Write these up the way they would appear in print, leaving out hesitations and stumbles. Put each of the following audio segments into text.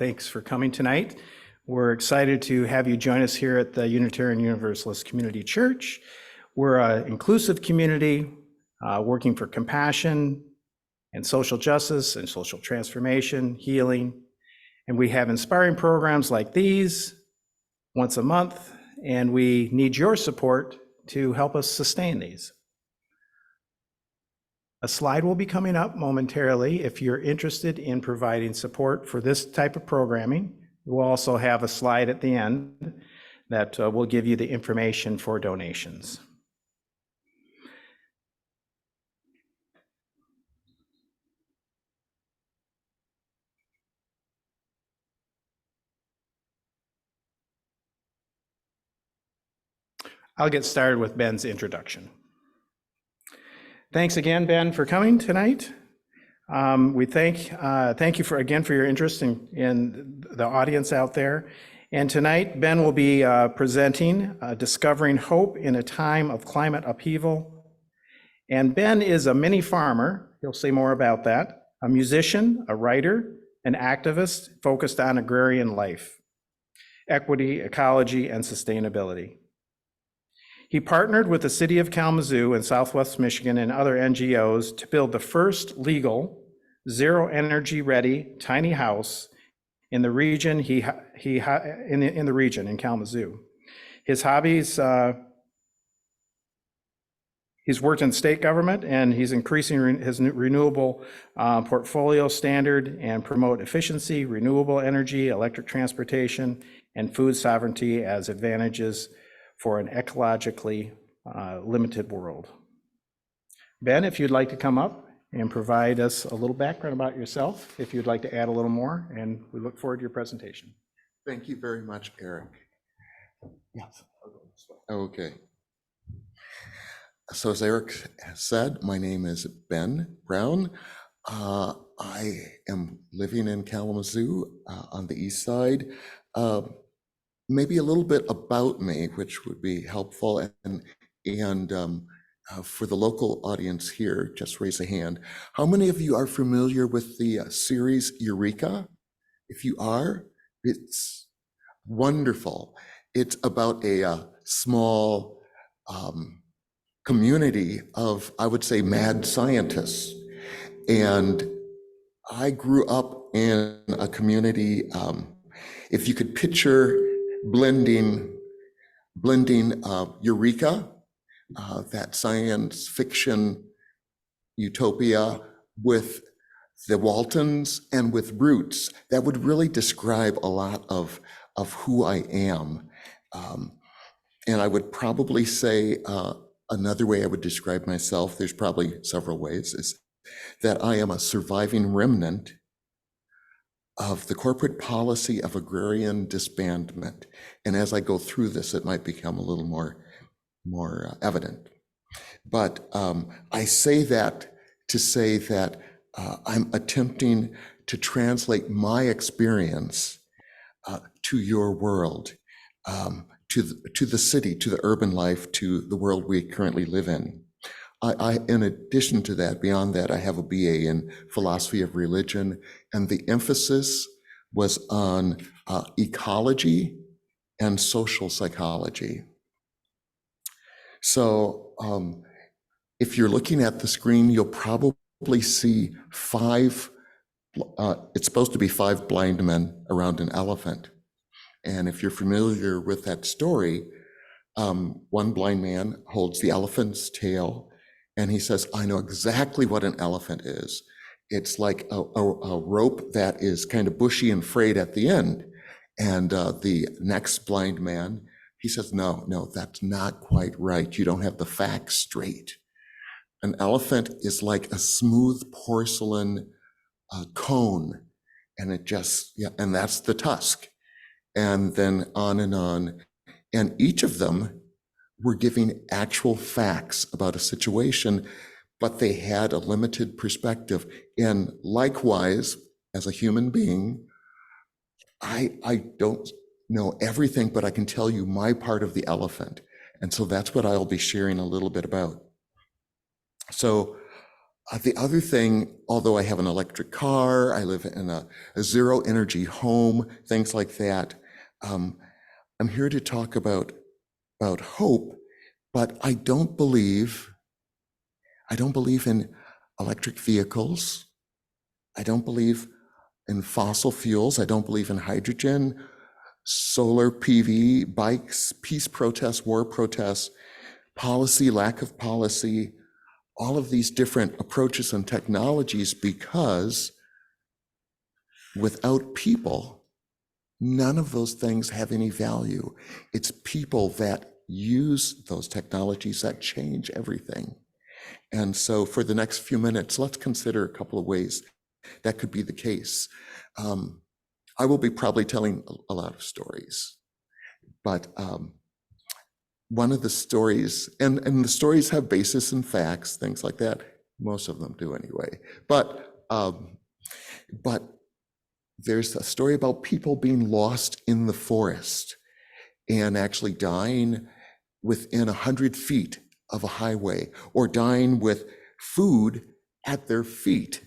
Thanks for coming tonight. We're excited to have you join us here at the Unitarian Universalist Community Church. We're an inclusive community working for compassion and social justice and social transformation, healing. And we have inspiring programs like these once a month, and we need your support to help us sustain these. A slide will be coming up momentarily if you're interested in providing support for this type of programming. We'll also have a slide at the end that will give you the information for donations. I'll get started with Ben's introduction. Thanks again, Ben, for coming tonight. We thank you for your interest in the audience out there. And tonight, Ben will be presenting Discovering Hope in a Time of Climate Upheaval. And Ben is a mini farmer, he'll say more about that, a musician, a writer, an activist focused on agrarian life, equity, ecology, and sustainability. He partnered with the City of Kalamazoo in Southwest Michigan and other NGOs to build the first legal, zero energy ready tiny house in the region in the region in Kalamazoo. His hobbies, he's worked in state government, and he's increasing his renewable portfolio standard and promote efficiency, renewable energy, electric transportation, and food sovereignty as advantages for an ecologically limited world. Ben, if you'd like to come up and provide us a little background about yourself, if you'd like to add a little more, and we look forward to your presentation. Thank you very much, Eric. Yes. Okay. So as Eric said, my name is Ben Brown. I am living in Kalamazoo on the east side. Maybe a little bit about me, which would be helpful. And for the local audience here, just raise a hand. How many of you are familiar with the series Eureka? If you are, it's wonderful. It's about a small community of, I would say, mad scientists. And I grew up in a community, if you could picture blending Eureka, that science fiction utopia, with the Waltons and with Roots, that would really describe a lot of who I am. And I would probably say another way I would describe myself, there's probably several ways, is that I am a surviving remnant of the corporate policy of agrarian disbandment. And as I go through this, it might become a little more evident. But I say that to say that I'm attempting to translate my experience to your world, to the city, to the urban life, to the world we currently live in. In addition to that, beyond that, I have a BA in philosophy of religion, and the emphasis was on ecology and social psychology. So if you're looking at the screen, you'll probably see it's supposed to be 5 blind men around an elephant. And if you're familiar with that story, one blind man holds the elephant's tail, and he says, I know exactly what an elephant is. It's like a rope that is kind of bushy and frayed at the end. And the next blind man, he says, no, that's not quite right. You don't have the facts straight. An elephant is like a smooth porcelain cone, and and that's the tusk. And then on. And each of them were giving actual facts about a situation, but they had a limited perspective. And likewise, as a human being, I don't know everything, but I can tell you my part of the elephant. And so that's what I'll be sharing a little bit about. So The other thing, although I have an electric car, I live in a zero energy home, things like that. I'm here to talk about hope, but I don't believe in electric vehicles. I don't believe in fossil fuels. I don't believe in hydrogen, solar PV, bikes, peace protests, war protests, policy, lack of policy, all of these different approaches and technologies, because without people, none of those things have any value. It's people that use those technologies that change everything. And so for the next few minutes, let's consider a couple of ways that could be the case. I will be probably telling a lot of stories, but one of the stories, and the stories have basis in facts, things like that. Most of them do anyway. But there's a story about people being lost in the forest and actually dying within 100 feet of a highway, or dying with food at their feet,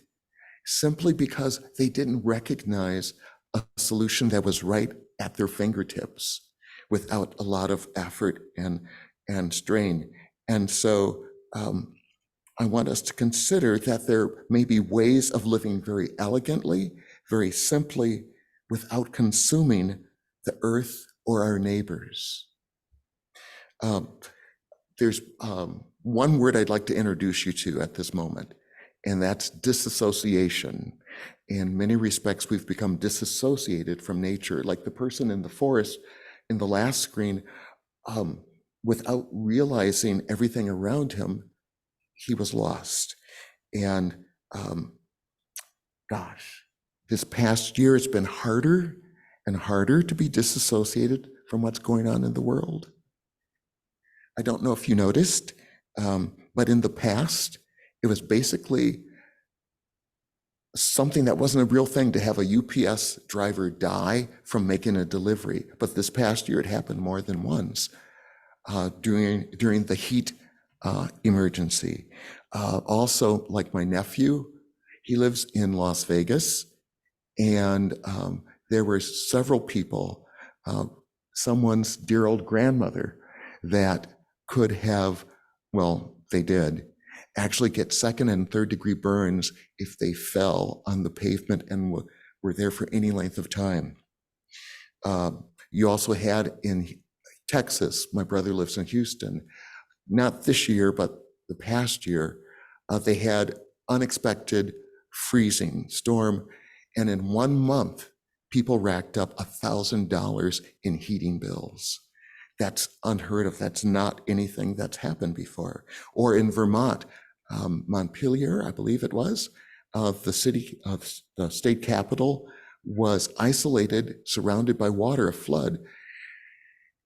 simply because they didn't recognize a solution that was right at their fingertips without a lot of effort and strain. And so I want us to consider that there may be ways of living very elegantly, very simply, without consuming the earth or our neighbors. There's one word I'd like to introduce you to at this moment, and that's disassociation. In many respects, we've become disassociated from nature, like the person in the forest in the last screen, without realizing everything around him, he was lost. And gosh, this past year, it's been harder and harder to be disassociated from what's going on in the world. I don't know if you noticed, but in the past, it was basically something that wasn't a real thing to have a UPS driver die from making a delivery. But this past year, it happened more than once during the heat emergency. Also, like my nephew, he lives in Las Vegas, and there were several people, someone's dear old grandmother, that could have, well, they did, actually get second and third degree burns if they fell on the pavement and were there for any length of time. You also had in Texas, my brother lives in Houston, not this year, but the past year, they had unexpected freezing storm. And in 1 month, people racked up $1,000 in heating bills. That's unheard of. That's not anything that's happened before. Or in Vermont, Montpelier, I believe it was, the city of the state capital was isolated, surrounded by water, a flood.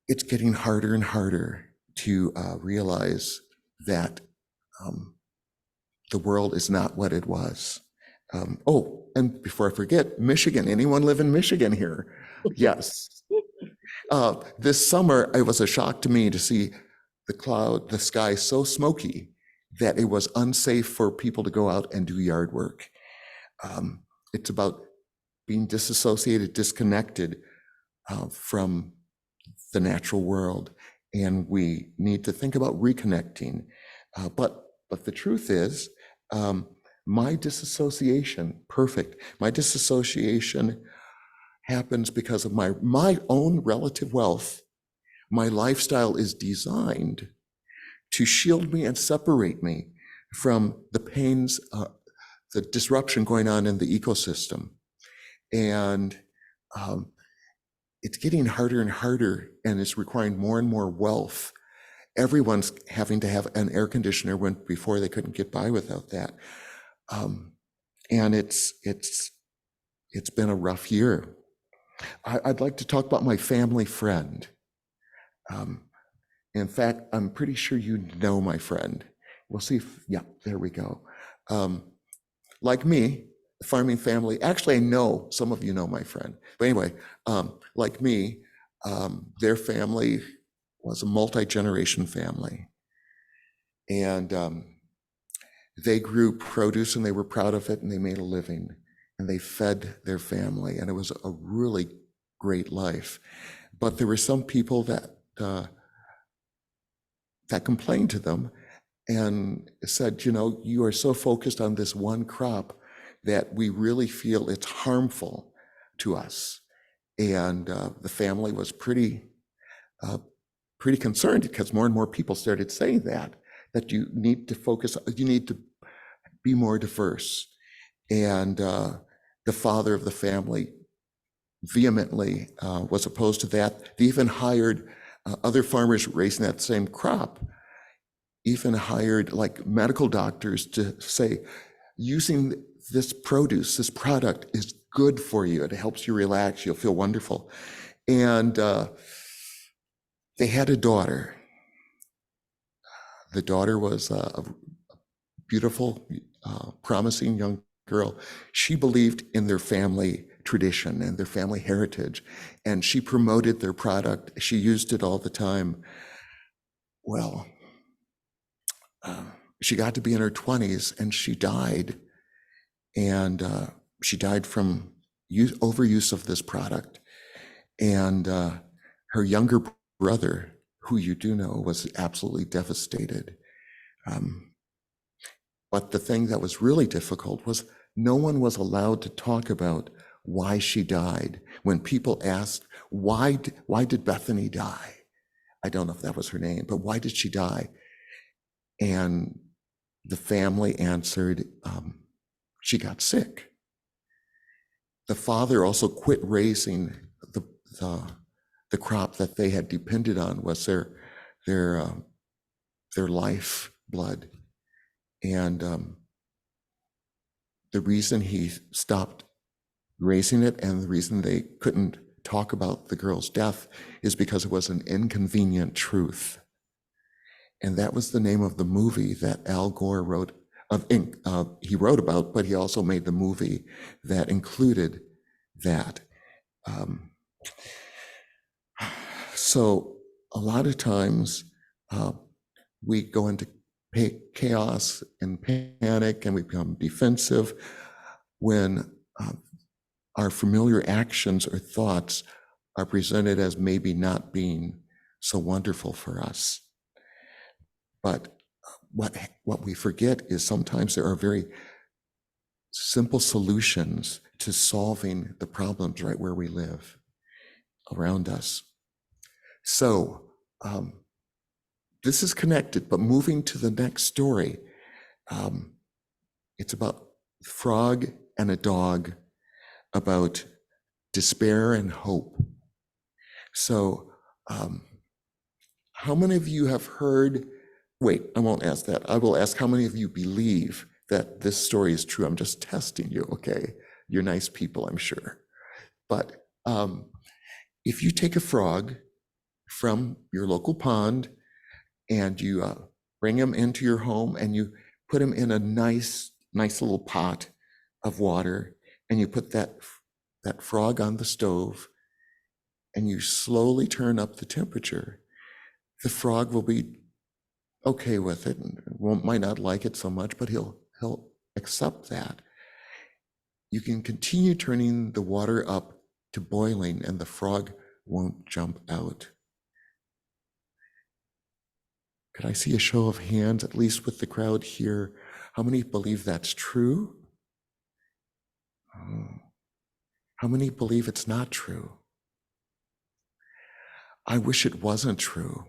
It's getting harder and harder to realize that the world is not what it was. Oh, and before I forget, Michigan. Anyone live in Michigan here? Yes. This summer, it was a shock to me to see the sky so smoky that it was unsafe for people to go out and do yard work. It's about being disassociated, disconnected from the natural world, and we need to think about reconnecting. But the truth is, my disassociation happens because of my own relative wealth. My lifestyle is designed to shield me and separate me from the pains, the disruption going on in the ecosystem. And it's getting harder and harder, and it's requiring more and more wealth. Everyone's having to have an air conditioner when before they couldn't get by without that. And it's been a rough year. I'd like to talk about my family friend. In fact, I'm pretty sure you know my friend. We'll see if, yeah, there we go. Like me, farming family, actually I know some of you know my friend. But anyway, like me, their family was a multi-generation family. And They grew produce and they were proud of it and they made a living and they fed their family, and it was a really great life. But there were some people that complained to them and said, you know, you are so focused on this one crop that we really feel it's harmful to us. And the family was pretty concerned, because more and more people started saying that you need to focus, you need to be more diverse. And the father of the family vehemently was opposed to that. They even hired other farmers raising that same crop, even hired like medical doctors to say, using this produce, this product is good for you. It helps you relax. You'll feel wonderful. And they had a daughter. The daughter was a beautiful, promising young girl. She believed in their family tradition and their family heritage, and she promoted their product. She used it all the time. Well, she got to be in her 20s and she died. And she died from overuse of this product. And her younger brother, who you do know, was absolutely devastated. But the thing that was really difficult was no one was allowed to talk about why she died. When people asked, why did Bethany die? I don't know if that was her name, but why did she die? And the family answered, she got sick. The father also quit raising the crop that they had depended on, was their life blood. And the reason he stopped raising it, and the reason they couldn't talk about the girl's death, is because it was an inconvenient truth. And that was the name of the movie that Al Gore wrote. He wrote about, but he also made the movie that included that. So a lot of times we go into chaos and panic, and we become defensive when our familiar actions or thoughts are presented as maybe not being so wonderful for us. But what we forget is sometimes there are very simple solutions to solving the problems right where we live around us. So this is connected, but moving to the next story, it's about a frog and a dog, about despair and hope. So how many of you have heard, wait, I won't ask that. I will ask how many of you believe that this story is true. I'm just testing you, okay? You're nice people, I'm sure. But if you take a frog from your local pond and you bring him into your home and you put him in a nice little pot of water, and you put that frog on the stove and you slowly turn up the temperature, the frog will be okay with it and might not like it so much, but he'll accept that. You can continue turning the water up to boiling and the frog won't jump out. Could I see a show of hands, at least with the crowd here? How many believe that's true? How many believe it's not true? I wish it wasn't true.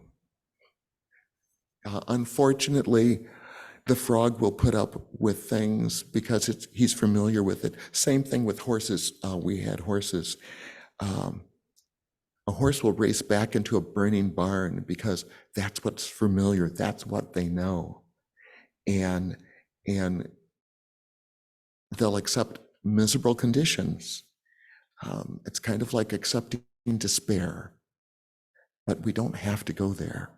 Unfortunately, the frog will put up with things because he's familiar with it. Same thing with horses. We had horses. A horse will race back into a burning barn because that's what's familiar. That's what they know. And they'll accept miserable conditions. It's kind of like accepting despair, but we don't have to go there.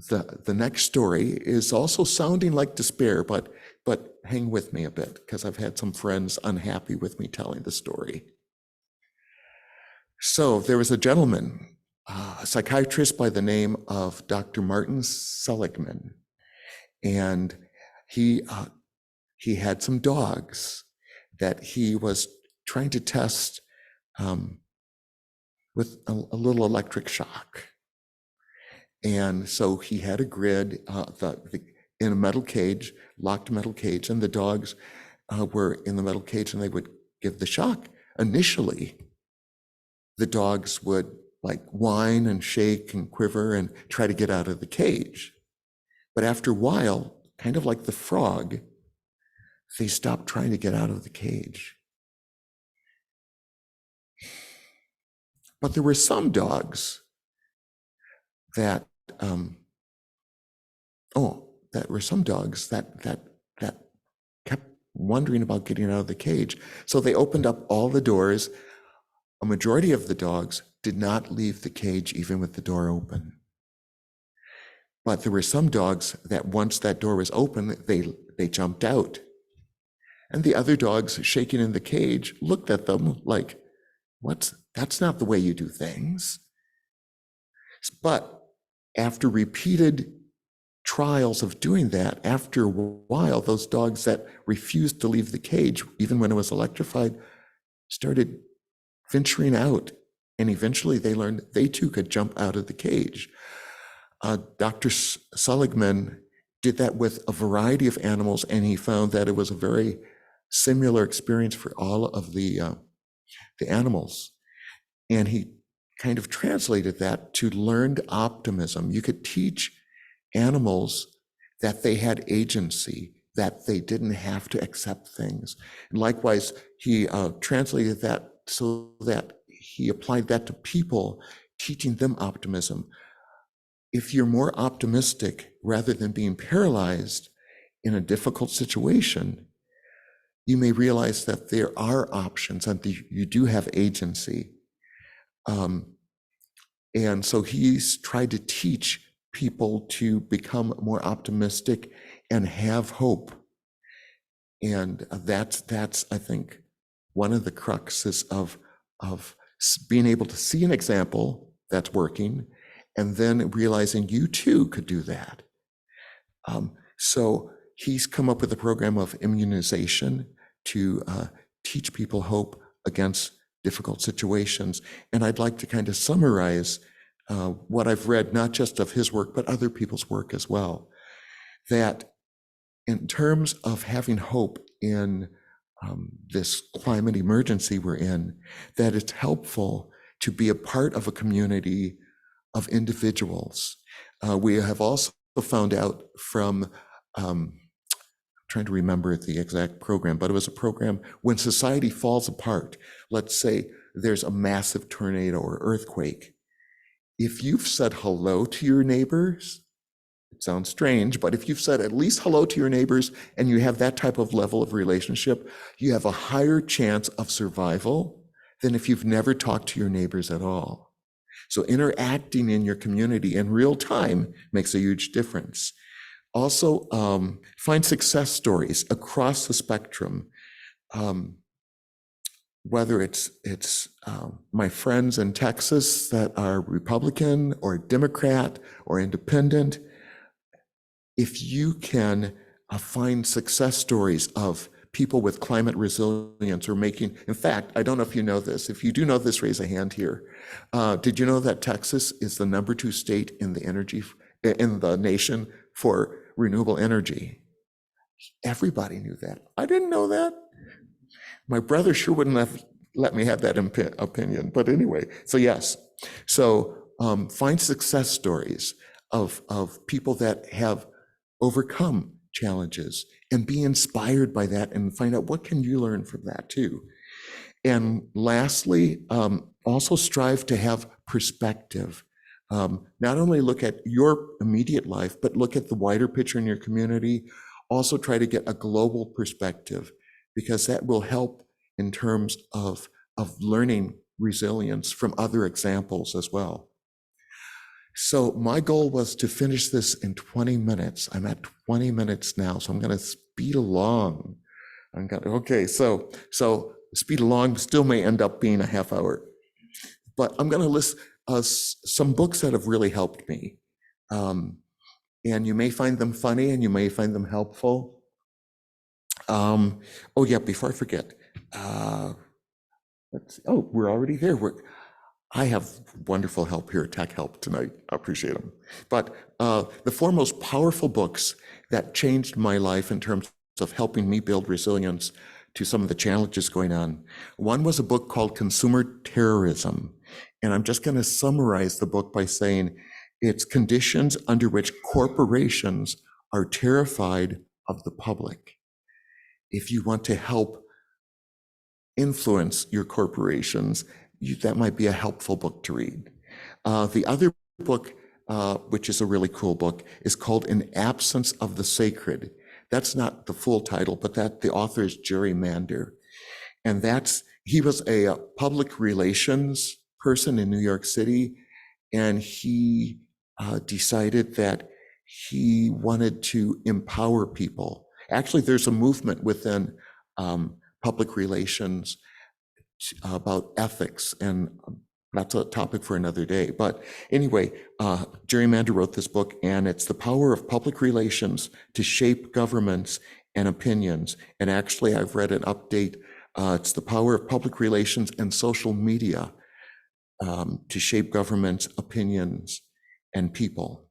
The next story is also sounding like despair, but hang with me a bit, because I've had some friends unhappy with me telling the story. So there was a gentleman, a psychiatrist by the name of Dr. Martin Seligman, and he had some dogs that he was trying to test with a little electric shock. And so he had a grid in a metal cage, locked metal cage, and the dogs were in the metal cage, and they would give the shock. Initially, the dogs would like whine and shake and quiver and try to get out of the cage. But after a while, kind of like the frog, they stopped trying to get out of the cage. But there were some dogs that kept wondering about getting out of the cage. So they opened up all the doors. A majority of the dogs did not leave the cage even with the door open. But there were some dogs that once that door was open, they jumped out. And the other dogs shaking in the cage looked at them like, that's not the way you do things. But after repeated trials of doing that, after a while, those dogs that refused to leave the cage, even when it was electrified, started venturing out. And eventually they learned they too could jump out of the cage. Dr. Seligman did that with a variety of animals, and he found that it was a very similar experience for all of the animals. And he kind of translated that to learned optimism. You could teach animals that they had agency, that they didn't have to accept things. And likewise, he translated that so that he applied that to people, teaching them optimism. If you're more optimistic rather than being paralyzed in a difficult situation, you may realize that there are options and you do have agency. And so he's tried to teach people to become more optimistic and have hope. And that's I think, one of the cruxes of being able to see an example that's working and then realizing you too could do that. So he's come up with a program of immunization to teach people hope against difficult situations. And I'd like to kind of summarize what I've read, not just of his work, but other people's work as well. That in terms of having hope in this climate emergency we're in, that it's helpful to be a part of a community of individuals. We have also found out from, trying to remember the exact program, but it was a program when society falls apart. Let's say there's a massive tornado or earthquake. If you've said hello to your neighbors, it sounds strange, but if you've said at least hello to your neighbors and you have that type of level of relationship, you have a higher chance of survival than if you've never talked to your neighbors at all. So interacting in your community in real time makes a huge difference. Also, find success stories across the spectrum. Whether it's my friends in Texas that are Republican or Democrat or independent, if you can find success stories of people with climate resilience or making, in fact, I don't know if you know this. If you do know this, raise a hand here. Did you know that Texas is the #2 state in the nation for renewable energy? Everybody knew that. I didn't know that. My brother sure wouldn't have let me have that opinion. But anyway, so yes. So find success stories of people that have overcome challenges and be inspired by that and find out what can you learn from that too. And lastly, also strive to have perspective. Not only look at your immediate life, but look at the wider picture in your community. Also try to get a global perspective, because that will help in terms of learning resilience from other examples as well. So my goal was to finish this in 20 minutes. I'm at 20 minutes now, so I'm going to speed along. Okay, so speed along still may end up being a half hour. But I'm going to list some books that have really helped me. And you may find them funny and you may find them helpful. Oh yeah, before I forget, we're already there. I have wonderful help here, tech help tonight. I appreciate them. But the four most powerful books that changed my life in terms of helping me build resilience to some of the challenges going on. One was a book called Consumer Terrorism. And I'm just going to summarize the book by saying it's conditions under which corporations are terrified of the public. If you want to help influence your corporations, that might be a helpful book to read. The other book, which is a really cool book, is called An Absence of the Sacred. That's not the full title, but the author is Jerry Mander. And he was a public relations person in New York City, and he decided that he wanted to empower people. Actually, there's a movement within public relations about ethics, and that's a topic for another day. But anyway, Jerry Mander wrote this book, and it's the power of public relations to shape governments and opinions. And actually, I've read an update. It's the power of public relations and social media to shape governments, opinions, and people.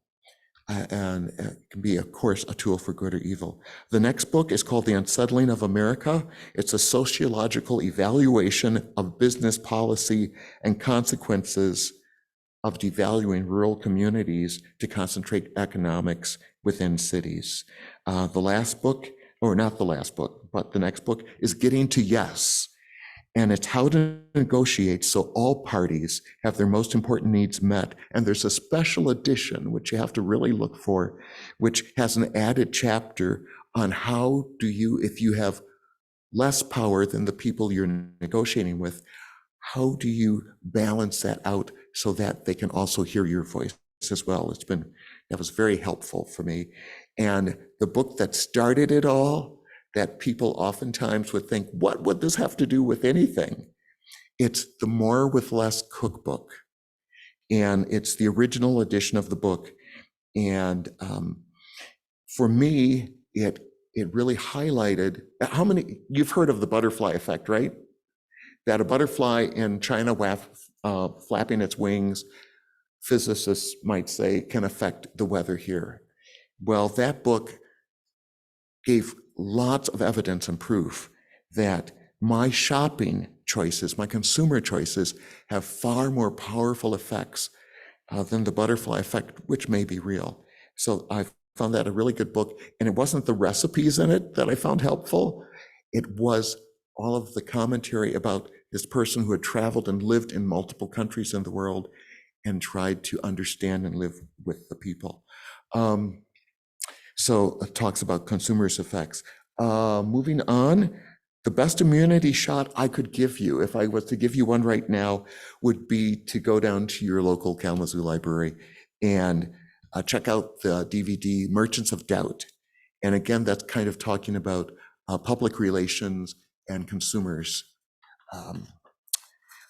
And it can be, of course, a tool for good or evil. The next book is called The Unsettling of America. It's a sociological evaluation of business policy and consequences of devaluing rural communities to concentrate economics within cities. The last book, or not the last book, but the next book is Getting to Yes. And it's how to negotiate so all parties have their most important needs met. And there's a special edition, which you have to really look for, which has an added chapter on how do you, if you have less power than the people you're negotiating with, how do you balance that out so that they can also hear your voice as well? That was very helpful for me. And the book that started it all, that people oftentimes would think, what would this have to do with anything? It's the More with Less cookbook. And it's the original edition of the book. And for me, it really highlighted you've heard of the butterfly effect, right? That a butterfly in China flapping its wings, physicists might say, can affect the weather here. Well, that book gave lots of evidence and proof that my shopping choices, my consumer choices, have far more powerful effects than the butterfly effect, which may be real. So I found that a really good book. And it wasn't the recipes in it that I found helpful. It was all of the commentary about this person who had traveled and lived in multiple countries in the world and tried to understand and live with the people. So it talks about consumers' effects. Moving on, the best immunity shot I could give you, if I was to give you one right now, would be to go down to your local Kalamazoo library and check out the DVD Merchants of Doubt. And again, that's kind of talking about public relations and consumers.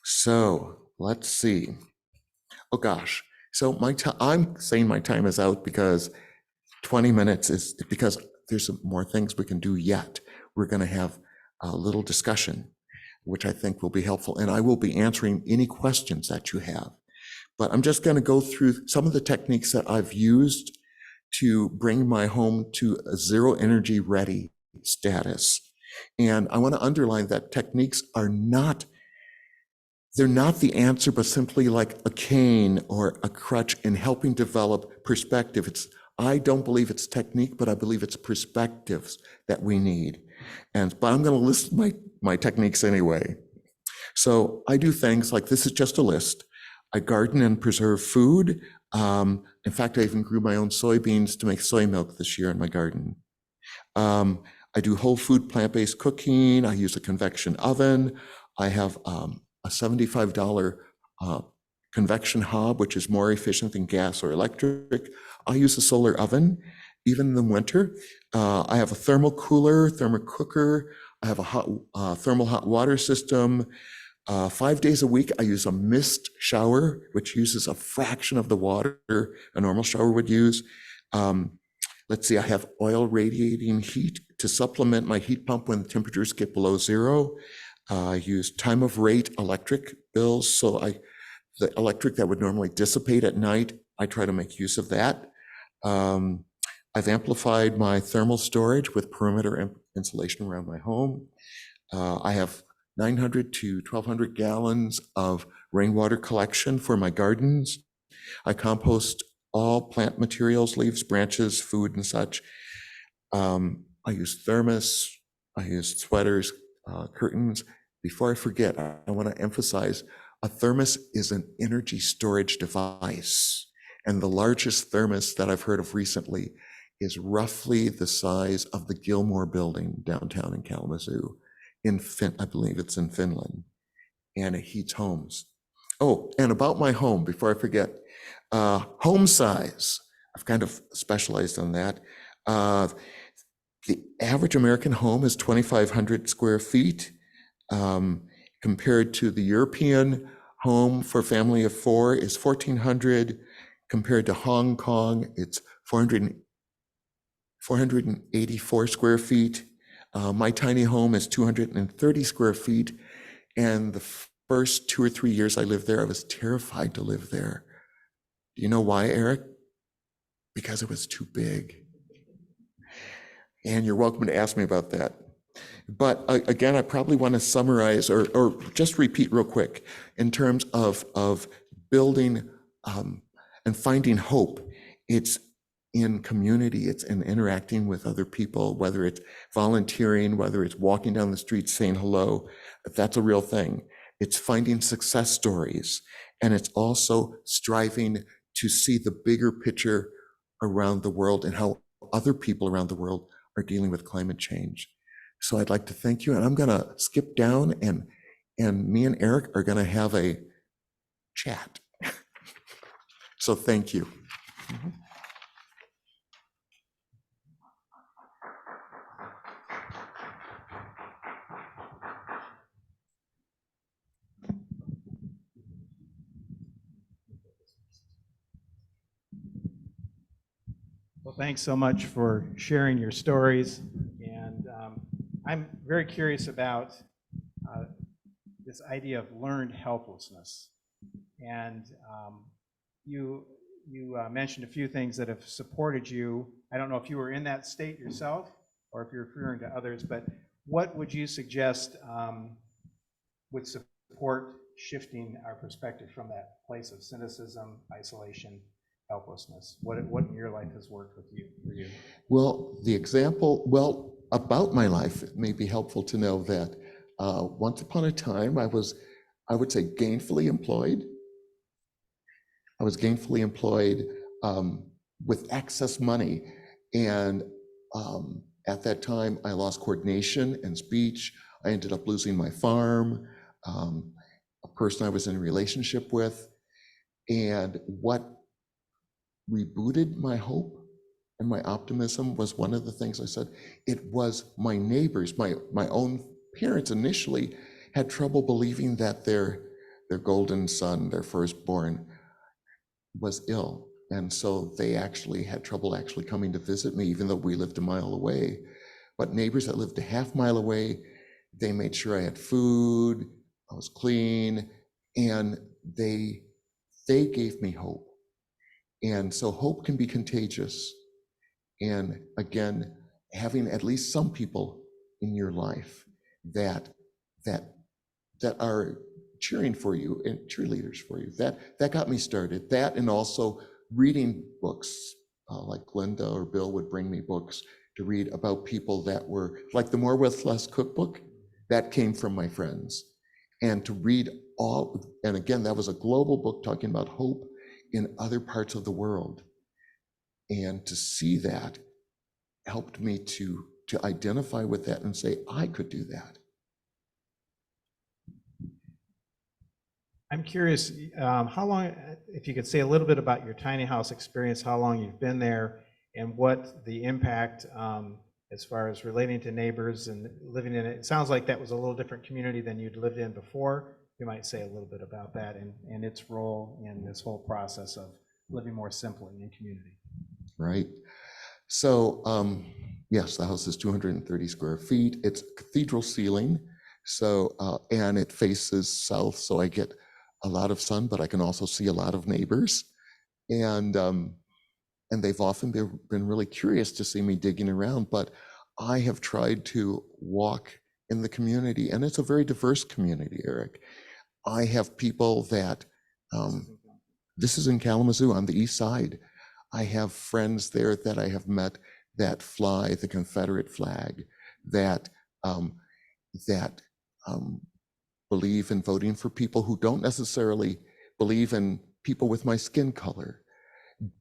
So let's see. Oh gosh. So I'm saying my time is out because 20 minutes is because there's some more things we can do yet. We're going to have a little discussion, which I think will be helpful. And I will be answering any questions that you have. But I'm just going to go through some of the techniques that I've used to bring my home to a zero energy ready status. And I want to underline that techniques are they're not the answer, but simply like a cane or a crutch in helping develop perspective. I don't believe it's technique, but I believe it's perspectives that we need. But I'm going to list my techniques anyway. So I do things like, this is just a list. I garden and preserve food. In fact, I even grew my own soybeans to make soy milk this year in my garden. I do whole food plant-based cooking. I use a convection oven. I have a $75 convection hob, which is more efficient than gas or electric. I use a solar oven, even in the winter. I have a thermal cooler, thermal cooker. I have a thermal hot water system. 5 days a week, I use a mist shower, which uses a fraction of the water a normal shower would use. Let's see, I have oil radiating heat to supplement my heat pump when temperatures get below zero. I use time of rate electric bills. So the electric that would normally dissipate at night, I try to make use of that. I've amplified my thermal storage with perimeter insulation around my home. I have 900 to 1,200 gallons of rainwater collection for my gardens. I compost all plant materials, leaves, branches, food, and such. I use thermos, I use sweaters, curtains. Before I forget, I want to emphasize a thermos is an energy storage device. And the largest thermos that I've heard of recently is roughly the size of the Gilmore building downtown in Kalamazoo. I believe it's in Finland, and it heats homes. Oh, and about my home, before I forget, home size. I've kind of specialized on that. The average American home is 2,500 square feet. Compared to the European home for a family of four is 1,400. Compared to Hong Kong, it's 484 square feet. My tiny home is 230 square feet. And the first 2 or 3 years I lived there, I was terrified to live there. Do you know why, Eric? Because it was too big. And you're welcome to ask me about that. But again, I probably want to summarize or just repeat real quick in terms of building and finding hope. It's in community, it's in interacting with other people, whether it's volunteering, whether it's walking down the street saying hello, that's a real thing. It's finding success stories, and it's also striving to see the bigger picture around the world and how other people around the world are dealing with climate change. So I'd like to thank you, and I'm gonna skip down and me and Eric are gonna have a chat. So thank you. Mhm. Well, thanks so much for sharing your stories. And I'm very curious about this idea of learned helplessness. And you mentioned a few things that have supported you. I don't know if you were in that state yourself or if you're referring to others, but what would you suggest would support shifting our perspective from that place of cynicism, isolation, helplessness? What in your life has worked with you, for you? Well, about my life, it may be helpful to know that once upon a time, I would say, gainfully employed. I was gainfully employed with excess money. And at that time, I lost coordination and speech. I ended up losing my farm, a person I was in a relationship with. And what rebooted my hope and my optimism was one of the things I said. It was my neighbors, my own parents initially had trouble believing that their golden son, their firstborn, was ill. And so they actually had trouble actually coming to visit me, even though we lived a mile away. But neighbors that lived a half mile away, they made sure I had food, I was clean, and they gave me hope. And so hope can be contagious. And again, having at least some people in your life that are cheering for you and cheerleaders for you, that got me started. That, and also reading books, like Glenda or Bill would bring me books to read about people that were like the More with Less cookbook. That came from my friends. And to read and again, that was a global book talking about hope in other parts of the world. And to see that helped me to identify with that and say, I could do that. I'm curious, how long, if you could say a little bit about your tiny house experience, how long you've been there, and what the impact as far as relating to neighbors and living in it. It sounds like that was a little different community than you'd lived in before. You might say a little bit about that and its role in this whole process of living more simply in community. Right. So Yes, the house is 230 square feet. It's cathedral ceiling, so and it faces south, so I get a lot of sun, but I can also see a lot of neighbors, and they've often been really curious to see me digging around. But I have tried to walk in the community, and it's a very diverse community, Eric. I have people that this is in Kalamazoo on the east side. I have friends there that I have met that fly the Confederate flag, that um, that believe in voting for people who don't necessarily believe in people with my skin color,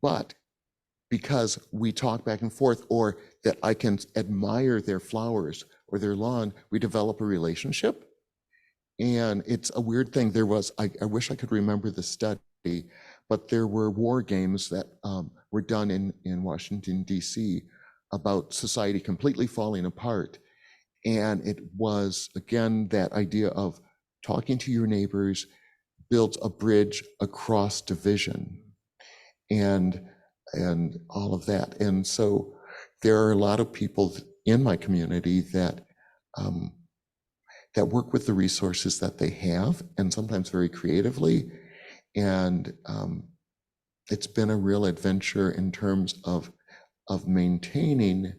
but because we talk back and forth, or that I can admire their flowers or their lawn, we develop a relationship. And it's a weird thing. There was, I wish I could remember the study, but there were war games that were done in Washington, D.C. about society completely falling apart. And it was, again, that idea of talking to your neighbors builds a bridge across division and all of that. And so there are a lot of people in my community that that work with the resources that they have, and sometimes very creatively. And it's been a real adventure in terms of maintaining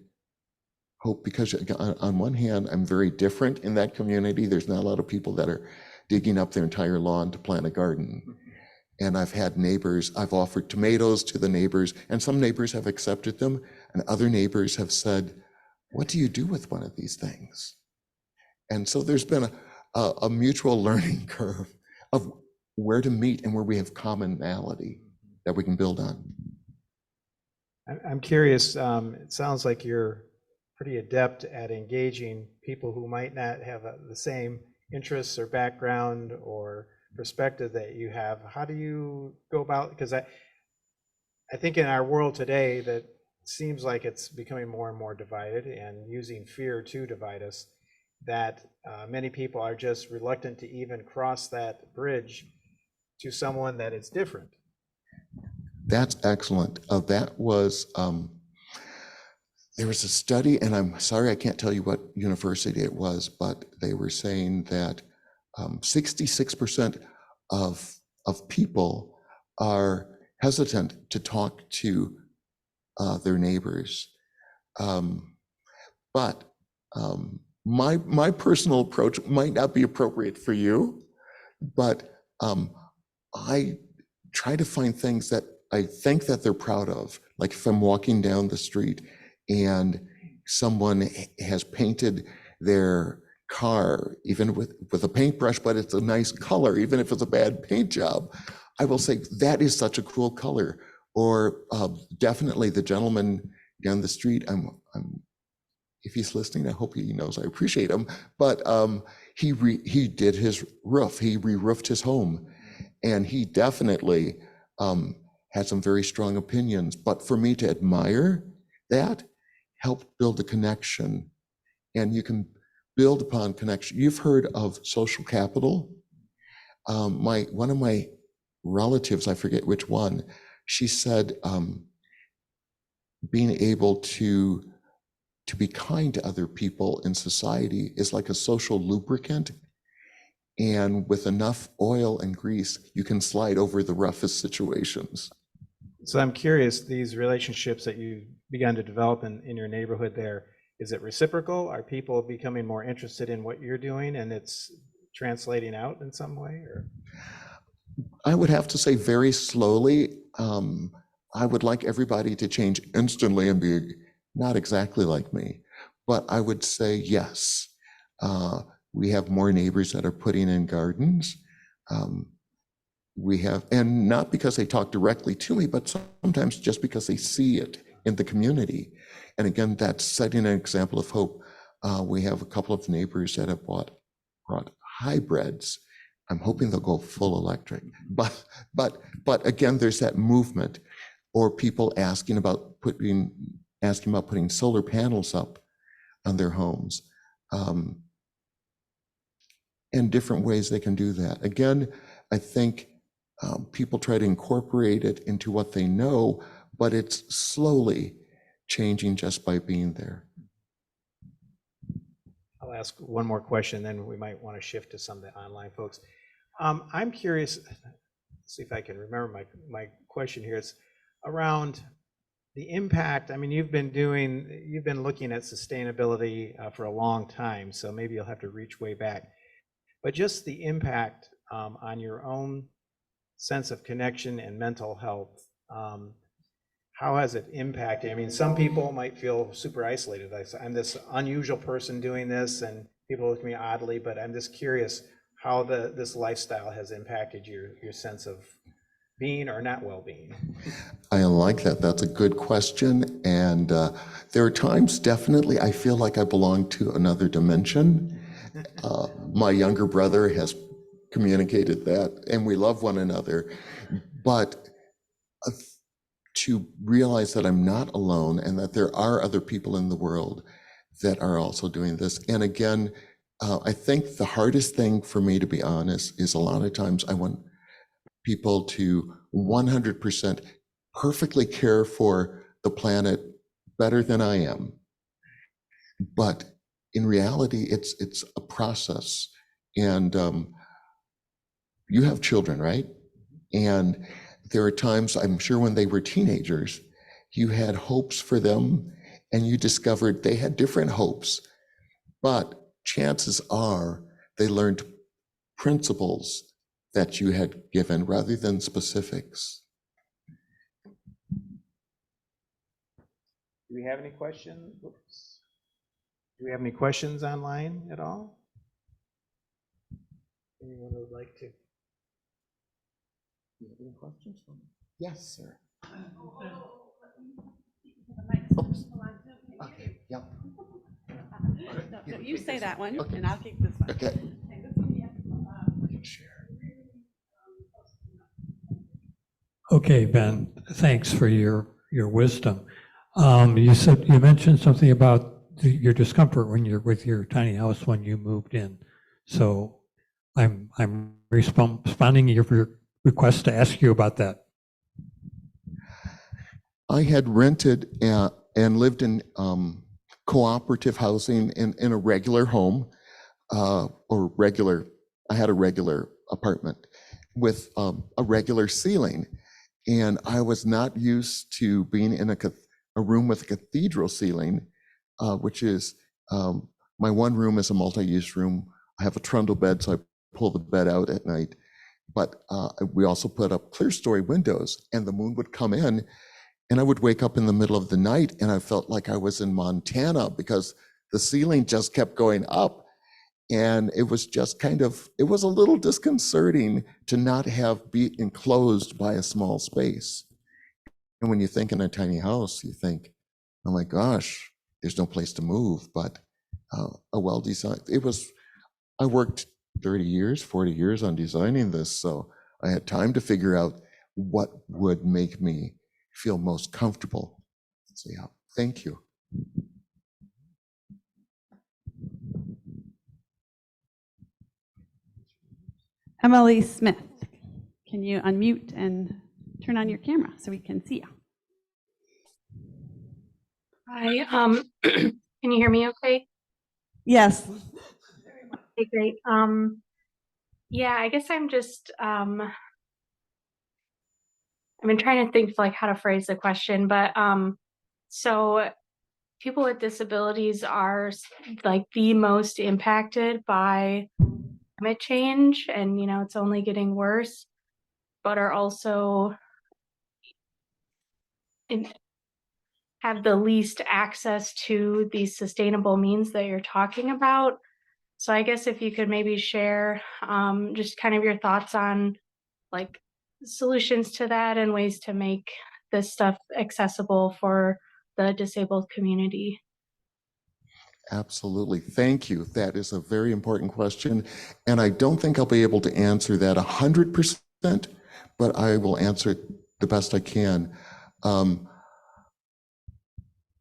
hope, because on one hand, I'm very different in that community. There's not a lot of people that are digging up their entire lawn to plant a garden. And I've had neighbors, I've offered tomatoes to the neighbors, and some neighbors have accepted them, and other neighbors have said, what do you do with one of these things? And so there's been a mutual learning curve of where to meet and where we have commonality that we can build on. I'm curious, it sounds like you're pretty adept at engaging people who might not have the same interests or background or perspective that you have. How do you go about, because I think in our world today that seems like it's becoming more and more divided and using fear to divide us, that many people are just reluctant to even cross that bridge to someone that is different. That's excellent. That was, there was a study, and I'm sorry I can't tell you what university it was, but they were saying that 66% of people are hesitant to talk to their neighbors. But my personal approach might not be appropriate for you, but I try to find things that I think that they're proud of. Like if I'm walking down the street and someone has painted their car, even with a paintbrush, but it's a nice color, even if it's a bad paint job, I will say that is such a cool color. Or definitely the gentleman down the street, if he's listening, I hope he knows I appreciate him, but he did his roof, he re-roofed his home, and he definitely had some very strong opinions. But for me to admire that helped build a connection, and you can build upon connection. You've heard of social capital. One of my relatives, I forget which one, she said being able to be kind to other people in society is like a social lubricant. And with enough oil and grease, you can slide over the roughest situations. So I'm curious, these relationships that you began to develop in your neighborhood there, is it reciprocal? Are people becoming more interested in what you're doing and it's translating out in some way? Or? I would have to say very slowly. I would like everybody to change instantly and be not exactly like me, but I would say yes. We have more neighbors that are putting in gardens. We have, and not because they talk directly to me, but sometimes just because they see it in the community. And again, that's setting an example of hope. We have a couple of neighbors that have brought hybrids. I'm hoping they'll go full electric, but again, there's that movement, or people asking about putting solar panels up on their homes, and different ways they can do that. Again, I think people try to incorporate it into what they know, but it's slowly changing just by being there. I'll ask one more question, then we might want to shift to some of the online folks. I'm curious, see if I can remember my question here. It's around the impact. I mean, you've been looking at sustainability for a long time, so maybe you'll have to reach way back. But just the impact on your own sense of connection and mental health. How has it impacted? I mean, some people might feel super isolated. I'm this unusual person doing this, and people look at me oddly, but I'm just curious how this lifestyle has impacted your sense of being or not well-being. I like that. That's a good question. And there are times, definitely, I feel like I belong to another dimension. My younger brother has communicated that, and we love one another. But to realize that I'm not alone and that there are other people in the world that are also doing this. And again, I think the hardest thing for me, to be honest, is a lot of times I want people to 100% perfectly care for the planet better than I am. But in reality, it's a process. And you have children, right? And there are times, I'm sure when they were teenagers, you had hopes for them and you discovered they had different hopes, but chances are they learned principles that you had given rather than specifics. Do we have any questions? Oops. Do we have any questions online at all? Anyone would like to? You have any questions for me? Yes, sir. Okay, yep. No, you say that one, Okay. and I'll keep this one. Okay. We can share. Okay, Ben, thanks for your wisdom. You mentioned something about your discomfort when you're with your tiny house when you moved in. So I'm responding to your request to ask you about that. I had rented and lived in cooperative housing in a regular home, I had a regular apartment with a regular ceiling. And I was not used to being in a room with a cathedral ceiling, which is, my one room is a multi-use room. I have a trundle bed, so I pull the bed out at night. But we also put up clear story windows, and the moon would come in, and I would wake up in the middle of the night, and I felt like I was in Montana because the ceiling just kept going up. And it was just it was a little disconcerting to not be enclosed by a small space. And when you think in a tiny house, you think, oh my gosh, there's no place to move, but a well-designed, I worked 30 years, 40 years on designing this. So I had time to figure out what would make me feel most comfortable. So yeah, thank you. Emily Smith, can you unmute and turn on your camera so we can see you? Hi, can you hear me okay? Yes. Okay, great. Yeah, I guess I'm just, I've been trying to think like how to phrase the question, but so people with disabilities are like the most impacted by climate change, and it's only getting worse, but are also have the least access to these sustainable means that you're talking about. So I guess if you could maybe share just kind of your thoughts on like solutions to that and ways to make this stuff accessible for the disabled community. Absolutely. Thank you. That is a very important question. And I don't think I'll be able to answer that 100%, but I will answer it the best I can.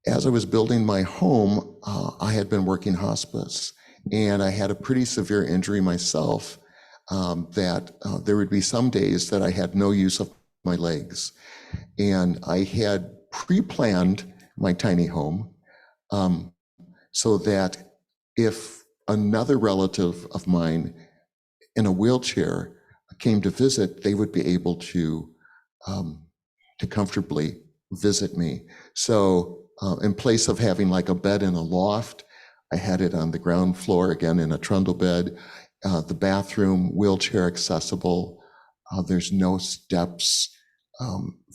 As I was building my home, I had been working hospice, and I had a pretty severe injury myself, that there would be some days that I had no use of my legs. And I had pre-planned my tiny home so that if another relative of mine in a wheelchair came to visit, they would be able to comfortably visit me. So in place of having like a bed in a loft, I had it on the ground floor, again in a trundle bed. The bathroom, wheelchair accessible. There's no steps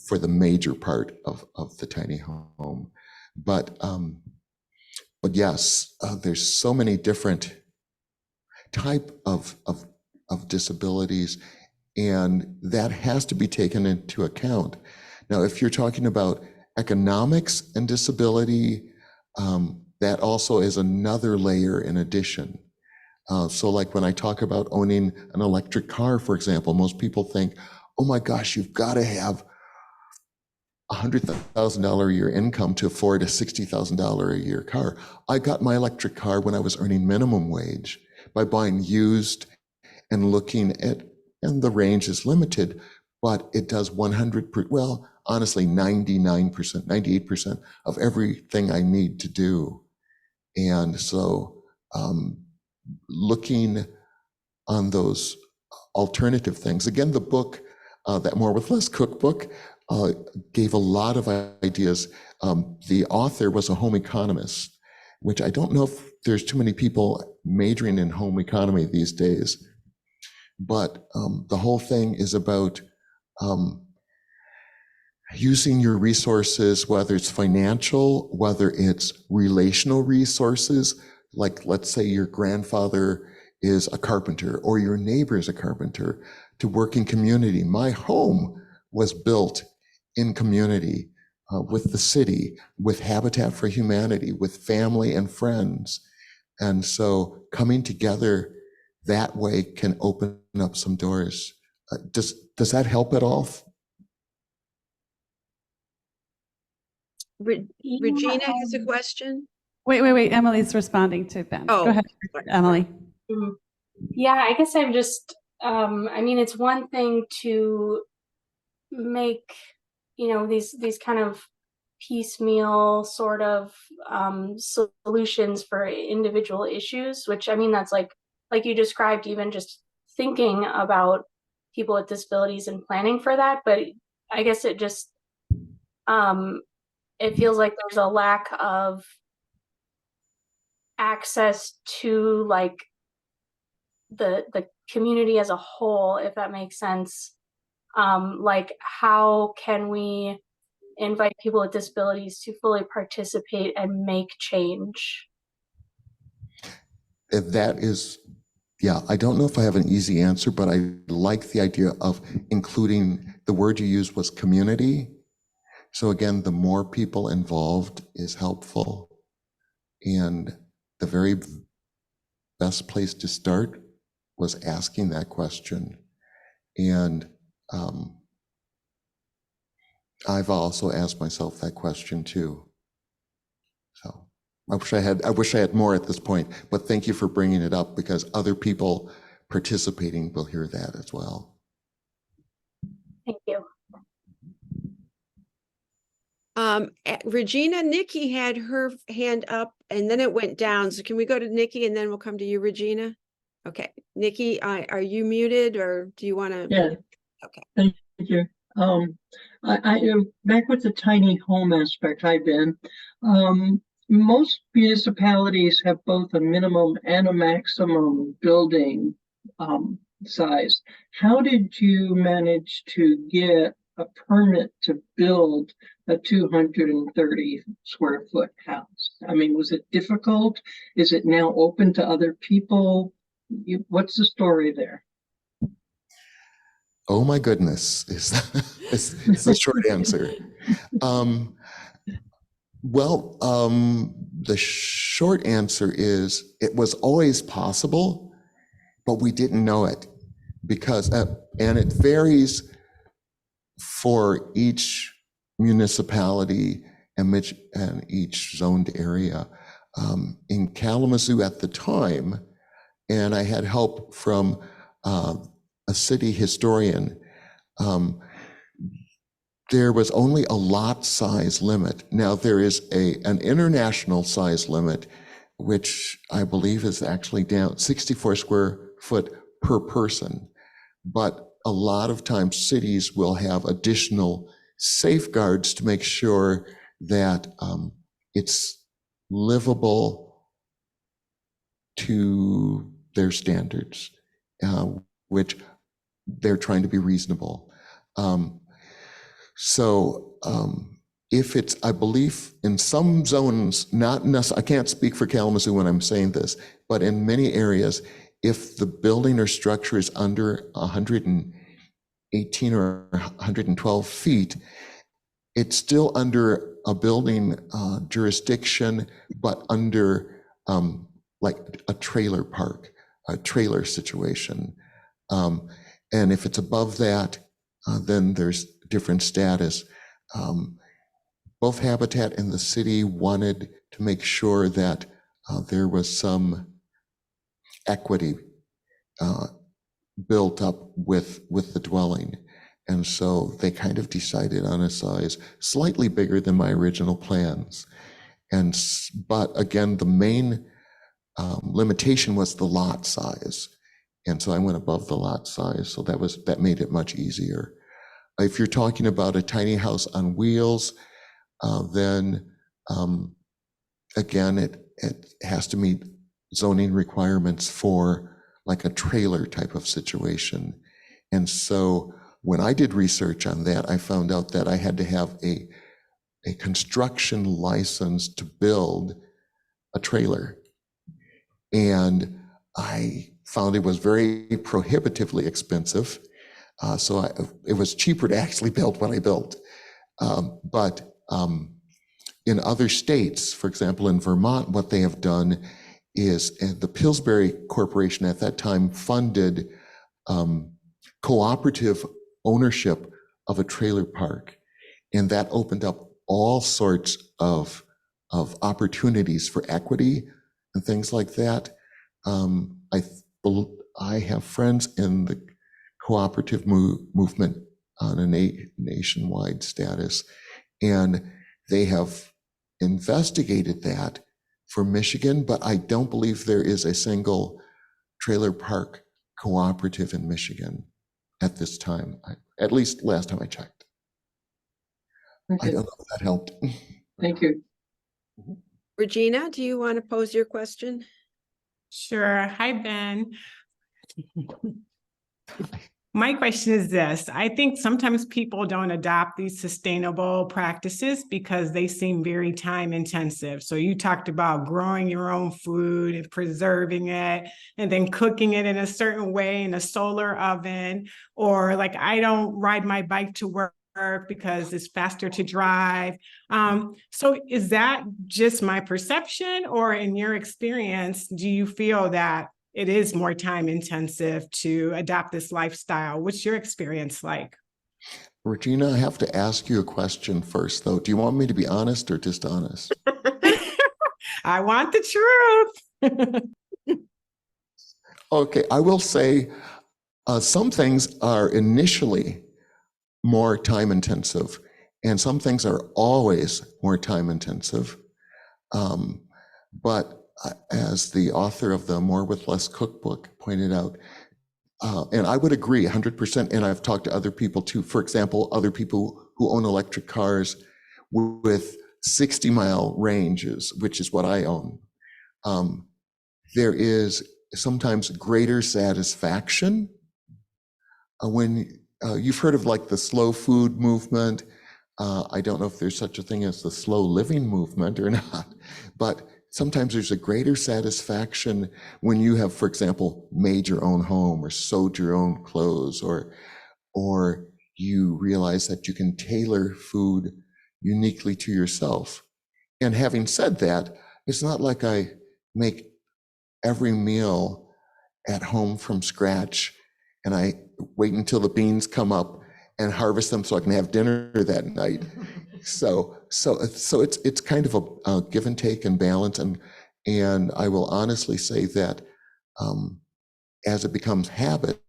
for the major part of the tiny home. But yes, there's so many different type of disabilities, and that has to be taken into account. Now, if you're talking about economics and disability, that also is another layer in addition. So like when I talk about owning an electric car, for example, most people think, oh my gosh, you've got to have $100,000 a year income to afford a $60,000 a year car. I got my electric car when I was earning minimum wage by buying used and looking at, and the range is limited, but it does 100%, well, honestly, 99%, 98% of everything I need to do. And so looking on those alternative things, again, the book, that More with Less cookbook, gave a lot of ideas. The author was a home economist, which I don't know if there's too many people majoring in home economy these days. But the whole thing is about using your resources, whether it's financial, whether it's relational resources, like let's say your grandfather is a carpenter or your neighbor is a carpenter, to work in community. My home was built in community with the city, with Habitat for Humanity, with family and friends. And so coming together that way can open up some doors. Does that help at all? Regina has a question. Wait. Emily's responding to Ben. Oh, Go ahead, Emily. Yeah, I guess I'm just, I mean, it's one thing to make, these kind of piecemeal sort of solutions for individual issues, which, I mean, that's like you described, even just thinking about people with disabilities and planning for that. But I guess it just, it feels like there's a lack of access to like the community as a whole, if that makes sense. Like, how can we invite people with disabilities to fully participate and make change? If that is, yeah, I don't know if I have an easy answer, but I like the idea of including, the word you used was community. So again, the more people involved is helpful. And the very best place to start was asking that question. And I've also asked myself that question too. So I wish I had more at this point, but thank you for bringing it up, because other people participating will hear that as well. Thank you. Regina, Nikki had her hand up and then it went down. So can we go to Nikki and then we'll come to you, Regina? Okay, Nikki, are you muted or do you want to? Yeah. Okay. Thank you. I am back with the tiny home aspect. I've been. Most municipalities have both a minimum and a maximum building size. How did you manage to get a permit to build a 230 square foot house? I mean, was it difficult? Is it now open to other people? What's the story there? Oh my goodness, is the short answer. The short answer is it was always possible, but we didn't know it because, and it varies for each municipality and each zoned area. In Kalamazoo at the time, and I had help from a city historian, there was only a lot size limit. Now there is an international size limit, which I believe is actually down 64 square foot per person. But a lot of times cities will have additional safeguards to make sure that it's livable to their standards, which they're trying to be reasonable. If it's, I believe in some zones, not necessarily, I can't speak for Kalamazoo when I'm saying this, but in many areas, if the building or structure is under 118 or 112 feet, it's still under a building jurisdiction, but under like a trailer park, a trailer situation. And if it's above that, then there's different status. Both Habitat and the city wanted to make sure that there was some equity built up with the dwelling. And so they kind of decided on a size slightly bigger than my original plans. But again, the main limitation was the lot size. And so I went above the lot size. So that made it much easier. If you're talking about a tiny house on wheels, then again, it has to meet zoning requirements for like a trailer type of situation. And so when I did research on that, I found out that I had to have a construction license to build a trailer. And I found it was very prohibitively expensive. It was cheaper to actually build what I built. But in other states, for example, in Vermont, what they have done is the Pillsbury Corporation at that time funded cooperative ownership of a trailer park. And that opened up all sorts of opportunities for equity and things like that. I have friends in the cooperative movement on a nationwide status, and they have investigated that for Michigan, but I don't believe there is a single trailer park cooperative in Michigan at this time, at least last time I checked. Okay, I don't know if that helped. thank you. Regina, do you want to pose your question? Sure. Hi, Ben. My question is this. I think sometimes people don't adopt these sustainable practices because they seem very time intensive. So you talked about growing your own food and preserving it and then cooking it in a certain way in a solar oven, or like I don't ride my bike to work because it's faster to drive. So is that just my perception, or in your experience, do you feel that it is more time intensive to adopt this lifestyle? What's your experience like? Regina, I have to ask you a question first, though. Do you want me to be honest or dishonest? I want the truth. Okay, I will say some things are initially more time intensive, and some things are always more time intensive. But as the author of the More with Less cookbook pointed out, and I would agree 100%, and I've talked to other people too, for example, other people who own electric cars with 60-mile ranges, which is what I own. There is sometimes greater satisfaction when you've heard of like the slow food movement. I don't know if there's such a thing as the slow living movement or not, but sometimes there's a greater satisfaction when you have, for example, made your own home or sewed your own clothes, or you realize that you can tailor food uniquely to yourself. And having said that, it's not like I make every meal at home from scratch and I wait until the beans come up and harvest them so I can have dinner that night. So it's kind of a give and take and balance, and I will honestly say that as it becomes habit,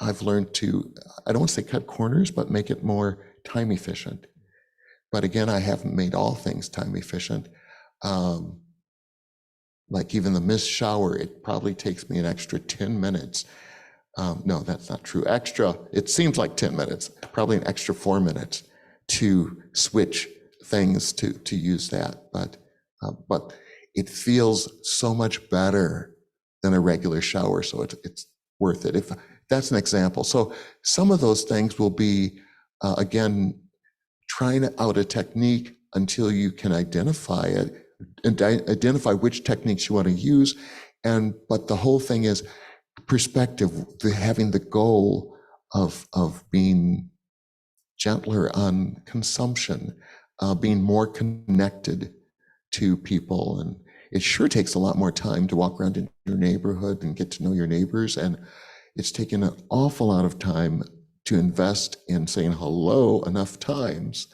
I've learned to, I don't want to say cut corners, but make it more time efficient. But again, I haven't made all things time efficient. like even the mist shower, it probably takes me an extra 10 minutes. No, that's not true. It seems like 10 minutes, probably an extra 4 minutes to switch things to use that. But it feels so much better than a regular shower, so it's worth it. If that's an example. So some of those things will be, again, trying out a technique until you can identify it and identify which techniques you want to use. But the whole thing is perspective, having the goal of being gentler on consumption, being more connected to people. And it sure takes a lot more time to walk around in your neighborhood and get to know your neighbors. And it's taken an awful lot of time to invest in saying hello enough times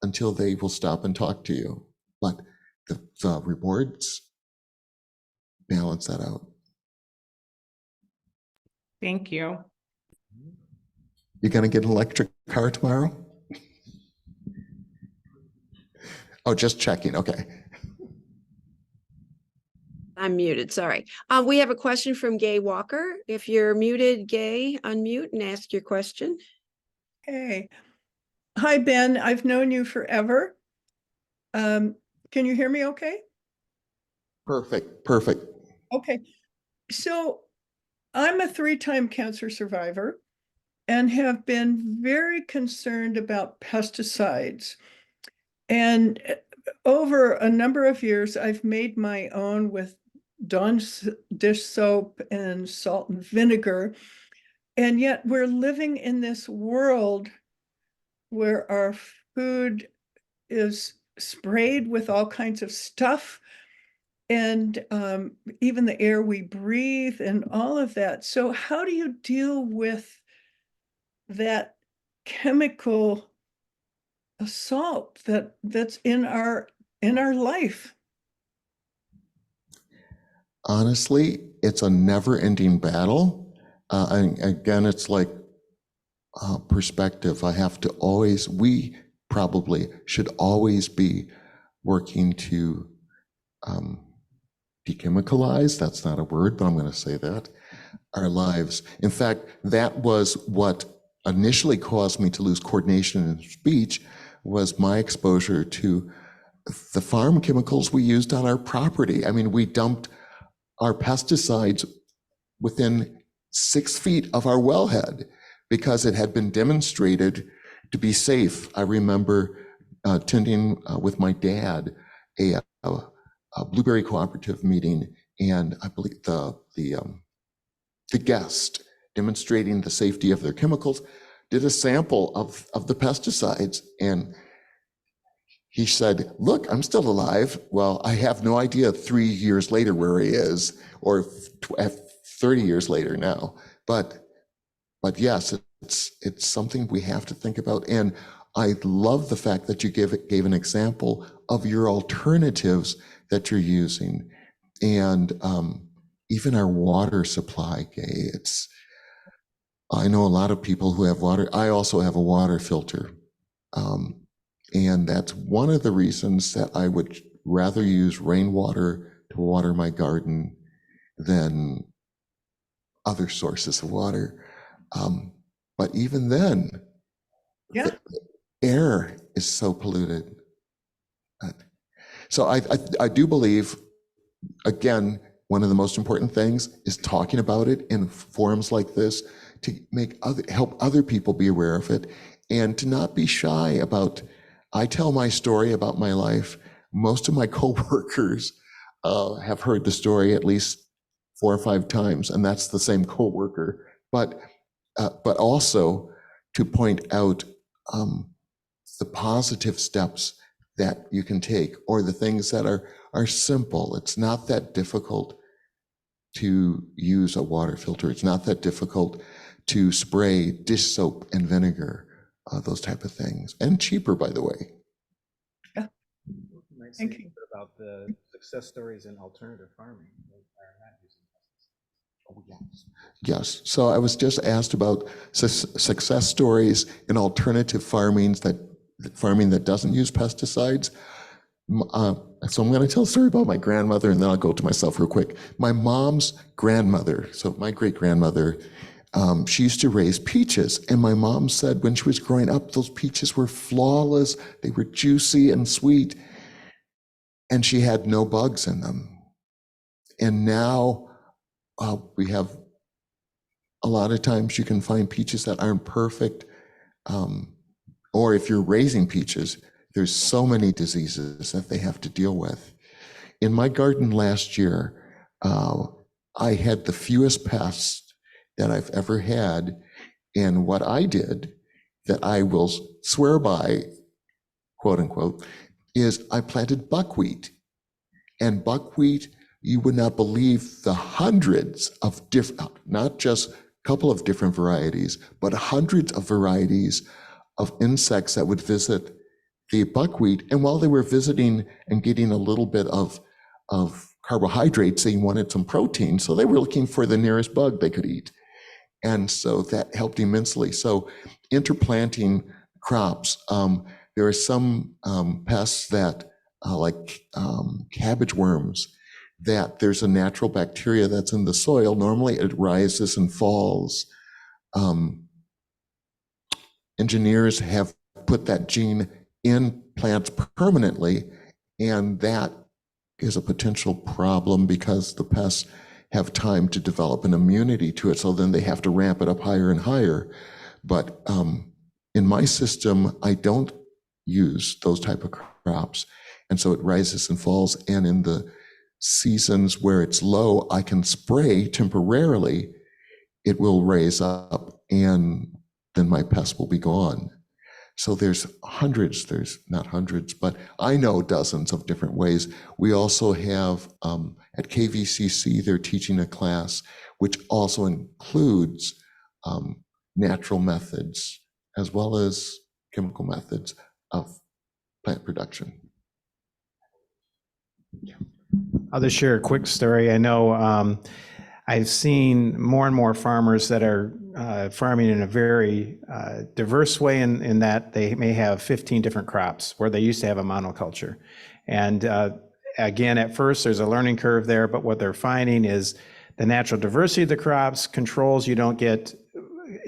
until they will stop and talk to you. But the rewards balance that out. Thank you. You're going to get an electric car tomorrow? Oh, just checking. Okay. I'm muted, sorry. We have a question from Gay Walker. If you're muted, Gay, unmute and ask your question. Hey, hi, Ben. I've known you forever. Can you hear me okay? Perfect. Okay. So I'm a 3-time cancer survivor and have been very concerned about pesticides. And over a number of years, I've made my own with Dawn's dish soap and salt and vinegar. And yet we're living in this world where our food is sprayed with all kinds of stuff, and even the air we breathe and all of that. So how do you deal with that chemical assault that's in our life? Honestly, it's a never-ending battle. And again, it's like perspective. We probably should always be working to dechemicalize, that's not a word, but I'm going to say that, our lives. In fact, that was what initially caused me to lose coordination in speech, was my exposure to the farm chemicals we used on our property. I mean, we dumped our pesticides within 6 feet of our wellhead because it had been demonstrated to be safe. I remember attending with my dad a blueberry cooperative meeting, and I believe the guest demonstrating the safety of their chemicals did a sample of the pesticides, and he said, "Look, I'm still alive." Well, I have no idea 3 years later where he is, or 30 years later now. But yes, it's something we have to think about. And I love the fact that you gave an example of your alternatives that you're using, and even our water supply. I know a lot of people who have water. I also have a water filter. And that's one of the reasons that I would rather use rainwater to water my garden than other sources of water. But even then, Yeah. the air is so polluted. So I do believe, again, one of the most important things is talking about it in forums like this to help other people be aware of it, and to not be shy about. I tell my story about my life. Most of my coworkers have heard the story at least 4 or 5 times, and that's the same coworker. But also to point out the positive steps that you can take, or the things that are simple. It's not that difficult to use a water filter. It's not that difficult to spray dish soap and vinegar. Those type of things, and cheaper, by the way. Yeah. Thank you about the success stories in alternative farming. Oh, yes. So I was just asked about success stories in alternative farming that doesn't use pesticides. So I'm going to tell a story about my grandmother, and then I'll go to myself real quick. My mom's grandmother, so my great-grandmother, she used to raise peaches. And my mom said when she was growing up, those peaches were flawless. They were juicy and sweet. And she had no bugs in them. And now we have, a lot of times you can find peaches that aren't perfect. Or if you're raising peaches, there's so many diseases that they have to deal with. In my garden last year, I had the fewest pests that I've ever had. And what I did, that I will swear by, quote unquote, is I planted buckwheat. And buckwheat, you would not believe the hundreds of different, not just a couple of different varieties, but hundreds of varieties of insects that would visit the buckwheat. And while they were visiting and getting a little bit of carbohydrates, they wanted some protein. So they were looking for the nearest bug they could eat. And so that helped immensely. So interplanting crops, there are some pests that, like cabbage worms, that there's a natural bacteria that's in the soil. Normally it rises and falls. Engineers have put that gene in plants permanently, and that is a potential problem because the pests have time to develop an immunity to it, so then they have to ramp it up higher and higher. But in my system, I don't use those type of crops, and so it rises and falls, and in the seasons where it's low, I can spray temporarily, it will raise up, and then my pest will be gone. So there's hundreds, there's not hundreds, but I know dozens of different ways. We also have, at KVCC, they're teaching a class which also includes natural methods as well as chemical methods of plant production. I'll just share a quick story. I know I've seen more and more farmers that are farming in a very diverse way in that they may have 15 different crops where they used to have a monoculture. And again, at first there's a learning curve there, but what they're finding is the natural diversity of the crops controls, you don't get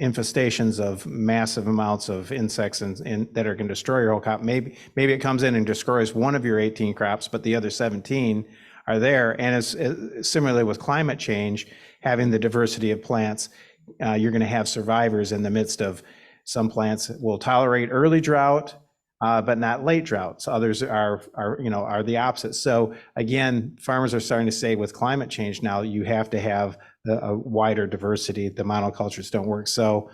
infestations of massive amounts of insects that are going to destroy your whole crop. Maybe it comes in and destroys one of your 18 crops, but the other 17 are there. And it's similarly with climate change, having the diversity of plants, you're going to have survivors in the midst of some plants will tolerate early drought, but not late droughts. Others are the opposite. So again, farmers are starting to say with climate change now, you have to have a wider diversity. The monocultures don't work. So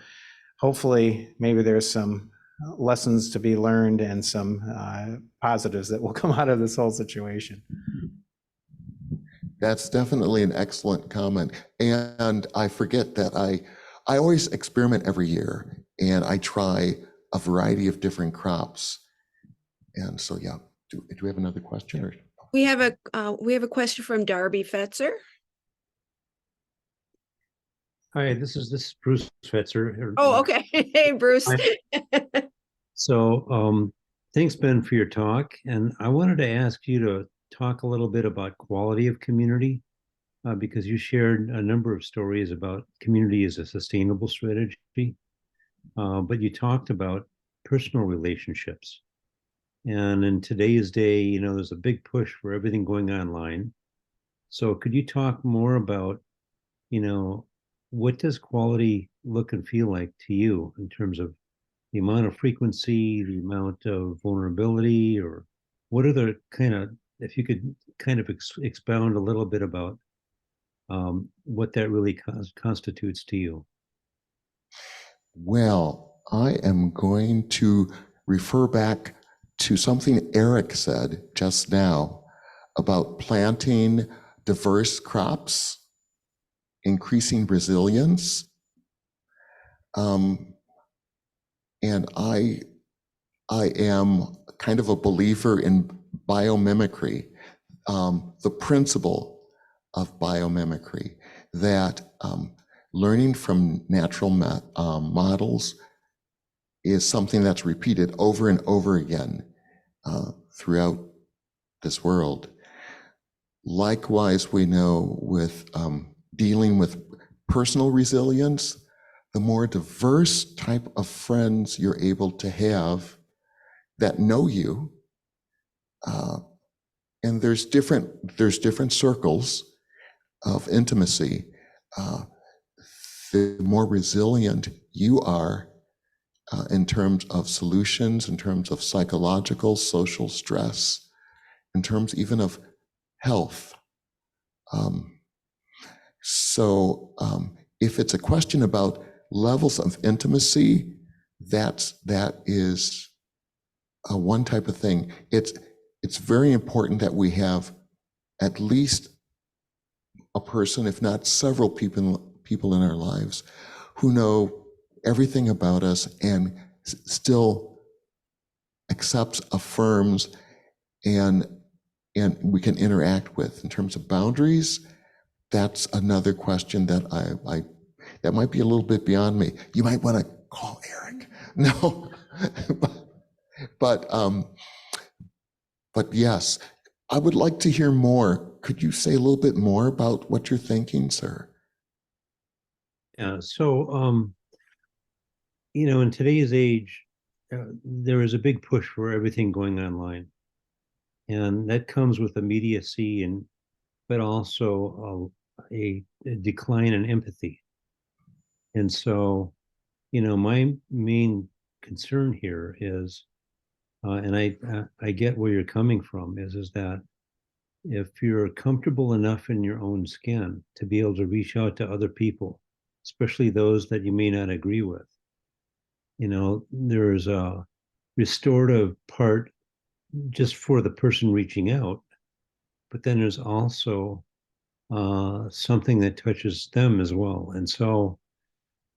hopefully maybe there's some lessons to be learned and some positives that will come out of this whole situation. That's definitely an excellent comment. And I forget that I always experiment every year, and I try a variety of different crops. And so, yeah, do we have another question? Or? We have a question from Darby Fetzer. Hi, this is Bruce Fetzer. Oh, okay. Hey, Bruce. So thanks, Ben, for your talk. And I wanted to ask you to talk a little bit about quality of community, because you shared a number of stories about community as a sustainable strategy, but you talked about personal relationships. And in today's day, there's a big push for everything going online. So could you talk more about, what does quality look and feel like to you in terms of the amount of frequency, the amount of vulnerability, or what are the if you could kind of expound a little bit about what that really constitutes to you? Well, I am going to refer back to something Eric said just now about planting diverse crops, increasing resilience. And I am kind of a believer in biomimicry, the principle of biomimicry, that learning from natural models is something that's repeated over and over again throughout this world. Likewise, we know with dealing with personal resilience, the more diverse type of friends you're able to have that know you, and there's different circles of intimacy. The more resilient you are in terms of solutions, in terms of psychological, social stress, in terms even of health. If it's a question about levels of intimacy, that is one type of thing. It's very important that we have at least a person, if not several people in our lives who know everything about us and still accepts, affirms, and we can interact with. In terms of boundaries, that's another question that that might be a little bit beyond me. You might want to call Eric. No, but yes, I would like to hear more. Could you say a little bit more about what you're thinking, sir? Yeah, so, in today's age, there is a big push for everything going online. And that comes with immediacy, but also a decline in empathy. And so, my main concern here is, and I get where you're coming from, is that if you're comfortable enough in your own skin to be able to reach out to other people, especially those that you may not agree with, there's a restorative part just for the person reaching out, but then there's also something that touches them as well. And so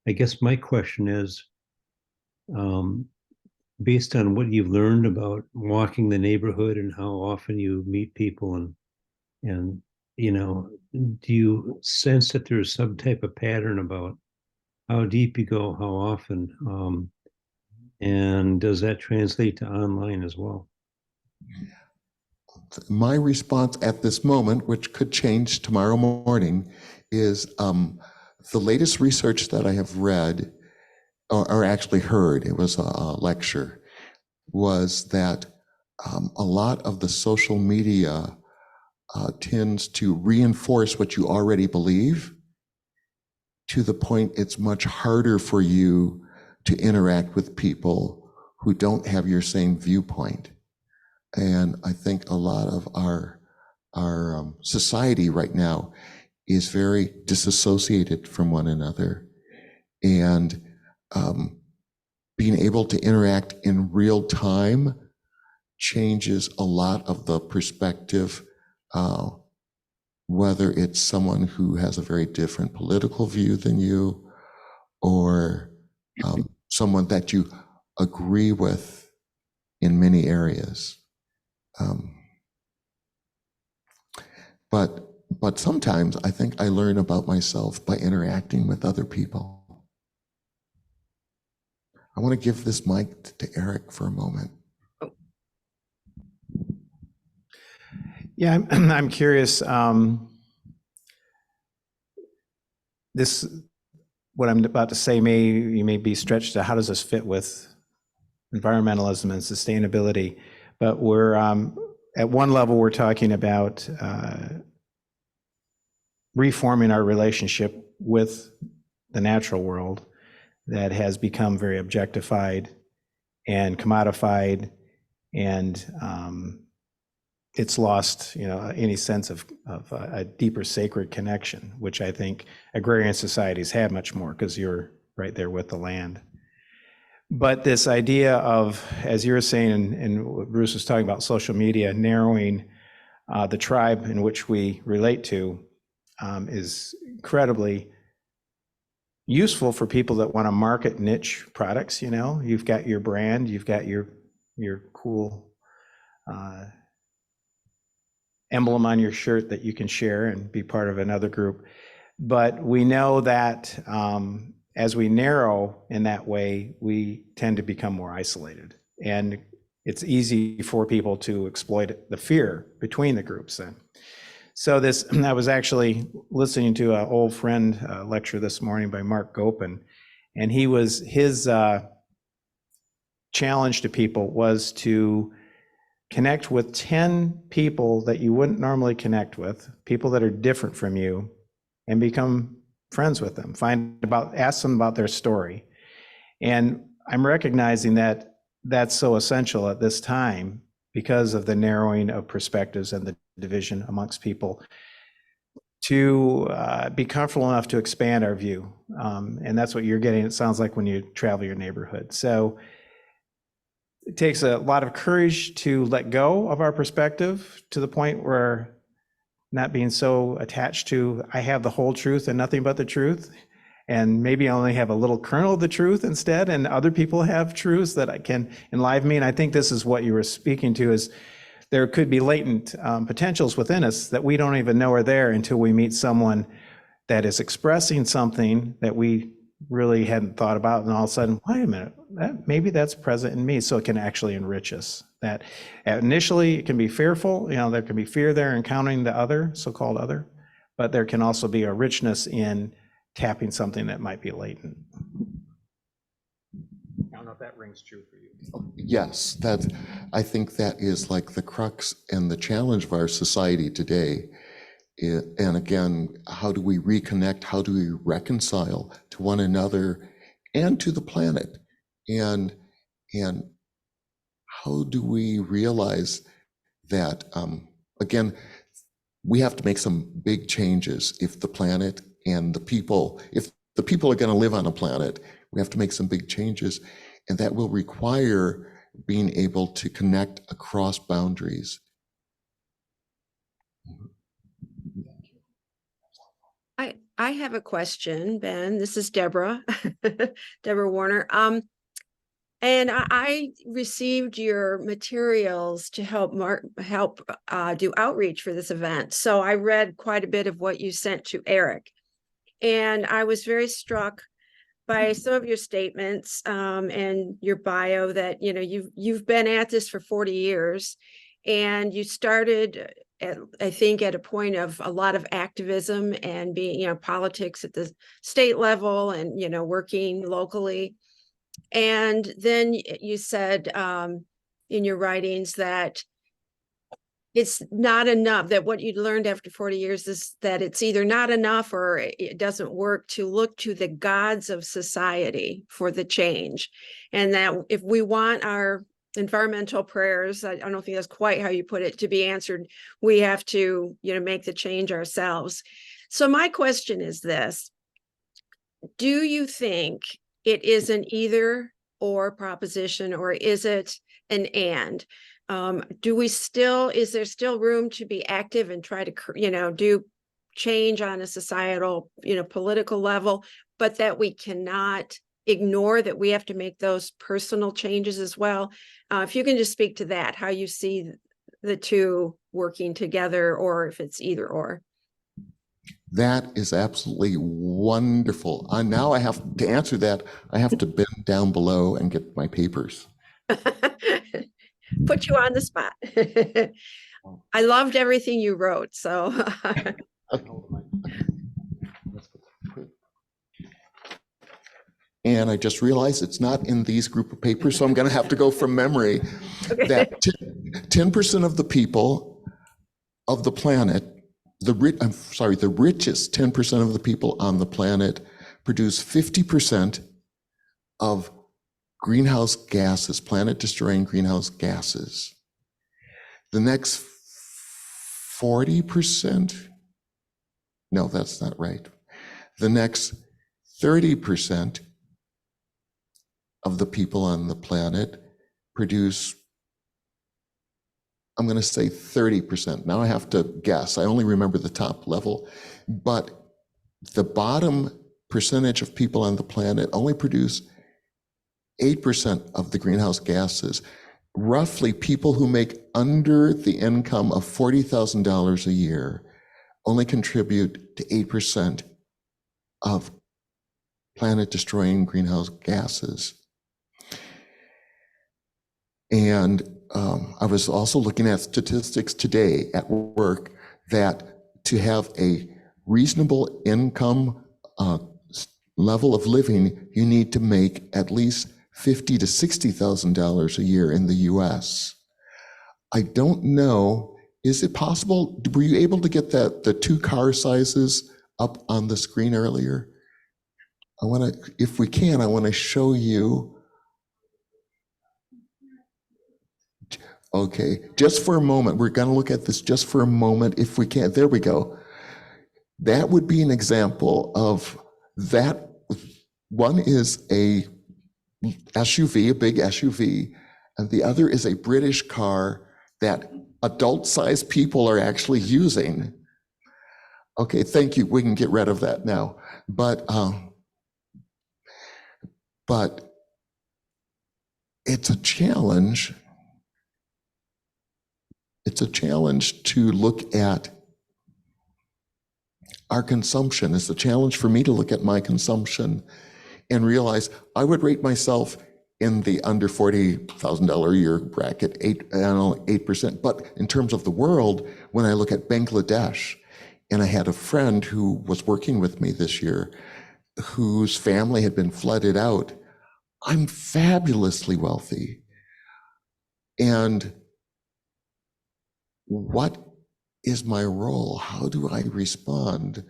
I guess my question is, based on what you've learned about walking the neighborhood and how often you meet people, and do you sense that there's some type of pattern about how deep you go, how often, and does that translate to online as well? My response at this moment, which could change tomorrow morning, is the latest research that I have read, or actually heard, it was a lecture, was that a lot of the social media tends to reinforce what you already believe, to the point it's much harder for you to interact with people who don't have your same viewpoint. And I think a lot of our society right now is very disassociated from one another. And being able to interact in real time changes a lot of the perspective, whether it's someone who has a very different political view than you, or someone that you agree with in many areas. But sometimes I think I learn about myself by interacting with other people. I want to give this mic to Eric for a moment. Yeah, I'm curious. What I'm about to say you may be stretched to how does this fit with environmentalism and sustainability? But we're at one level we're talking about reforming our relationship with the natural world that has become very objectified and commodified, and it's lost, any sense of a deeper sacred connection, which I think agrarian societies have much more because you're right there with the land. But this idea of, as you were saying, and what Bruce was talking about, social media narrowing the tribe in which we relate to is incredibly useful for people that want to market niche products. You've got your brand, you've got your cool emblem on your shirt that you can share and be part of another group. But we know that as we narrow in that way, we tend to become more isolated. And it's easy for people to exploit the fear between the groups then. So I was actually listening to an old friend lecture this morning by Mark Gopin, and his challenge to people was to connect with 10 people that you wouldn't normally connect with, people that are different from you, and become friends with them. Ask them about their story. And I'm recognizing that that's so essential at this time because of the narrowing of perspectives and the division amongst people, to be comfortable enough to expand our view. And that's what you're getting, it sounds like, when you travel your neighborhood. So it takes a lot of courage to let go of our perspective to the point where not being so attached to, I have the whole truth and nothing but the truth, and maybe I only have a little kernel of the truth instead, and other people have truths that I can enliven me. And I think this is what you were speaking to, is there could be latent potentials within us that we don't even know are there until we meet someone that is expressing something that we really hadn't thought about, and all of a sudden, wait a minute, maybe that's present in me, so it can actually enrich us. That initially it can be fearful, there can be fear there encountering the other, so-called other, but there can also be a richness in tapping something that might be latent. I don't know if that rings true for you. Yes, I think that is like the crux and the challenge of our society today. And again, how do we reconnect? How do we reconcile to one another and to the planet? And how do we realize that, again, we have to make some big changes if the planet and the people, if the people are going to live on a planet, we have to make some big changes. And that will require being able to connect across boundaries. I have a question, Ben. This is Deborah, Deborah Warner. And I received your materials to help do outreach for this event. So I read quite a bit of what you sent to Eric, and I was very struck by some of your statements and your bio that you've been at this for 40 years, and you started I think at a point of a lot of activism and being, politics at the state level and, working locally. And then you said in your writings that it's not enough, that what you'd learned after 40 years is that it's either not enough or it doesn't work to look to the gods of society for the change. And that if we want our environmental prayers, I don't think that's quite how you put it, to be answered, we have to, make the change ourselves. So my question is this: do you think it is an either or proposition, or is it an and? Is there still room to be active and try to, do change on a societal, political level, but that we cannot ignore that we have to make those personal changes as well? If you can just speak to that, how you see the two working together, or if it's either or. That is absolutely wonderful. Now I have to answer that. I have to bend down below and get my papers. Put you on the spot. I loved everything you wrote, so. And I just realized it's not in these group of papers, so I'm going to have to go from memory. Okay. That 10% of the people of the planet, the richest 10% of the people on the planet produce 50% of greenhouse gases, planet-destroying greenhouse gases. The next 40%, no, that's not right. The next 30% of the people on the planet produce, I'm going to say 30%. Now I have to guess. I only remember the top level, but the bottom percentage of people on the planet only produce 8% of the greenhouse gases. Roughly, people who make under the income of $40,000 a year only contribute to 8% of planet-destroying greenhouse gases. And I was also looking at statistics today at work that to have a reasonable income level of living, you need to make at least $50,000 to $60,000 a year in the US. I don't know, is it possible, were you able to get the 2 car sizes up on the screen earlier? If we can, I want to show you. Okay, just for a moment, we're going to look at this just for a moment if we can. There we go. That would be an example of that. One is a SUV, a big SUV, and the other is a British car that adult-sized people are actually using. Okay, thank you. We can get rid of that now. But it's a challenge. It's a challenge to look at our consumption. It's a challenge for me to look at my consumption and realize I would rate myself in the under $40,000 a year bracket, 8%. But in terms of the world, when I look at Bangladesh, and I had a friend who was working with me this year, whose family had been flooded out. I'm fabulously wealthy. And what is my role? How do I respond?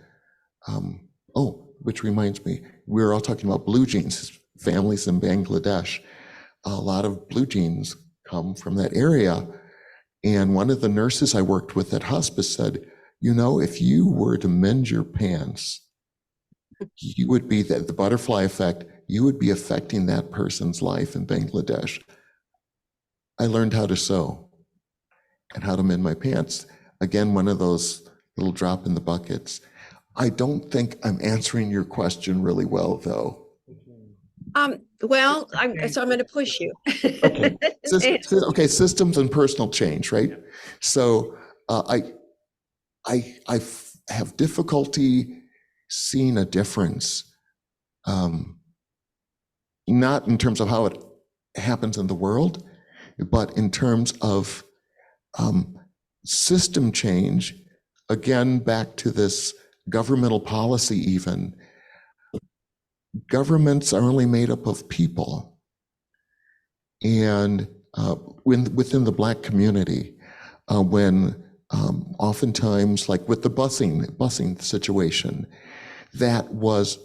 Which reminds me, we were all talking about blue jeans, families in Bangladesh. A lot of blue jeans come from that area. And one of the nurses I worked with at hospice said, you know, if you were to mend your pants, you would be the butterfly effect, you would be affecting that person's life in Bangladesh. I learned how to sew and how to mend my pants. Again, one of those little drop in the buckets. I don't think I'm answering your question really well, though. Well, I'm going to push you. Okay. Okay, systems and personal change, right? So I have difficulty seeing a difference, not in terms of how it happens in the world, but in terms of system change. Again, back to this governmental policy even. Governments are only made up of people. And within the Black community, when oftentimes, like with the busing situation, that was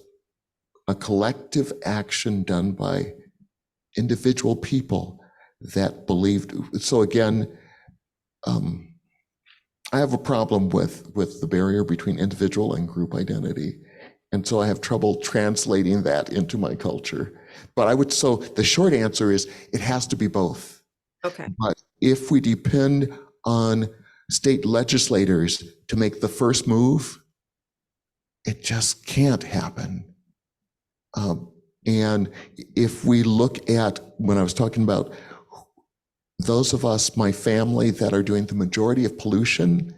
a collective action done by individual people that believed. So again, I have a problem with the barrier between individual and group identity. And so I have trouble translating that into my culture. But so the short answer is it has to be both. Okay. But if we depend on state legislators to make the first move, it just can't happen. And if we look at, when I was talking about those of us, my family, that are doing the majority of pollution,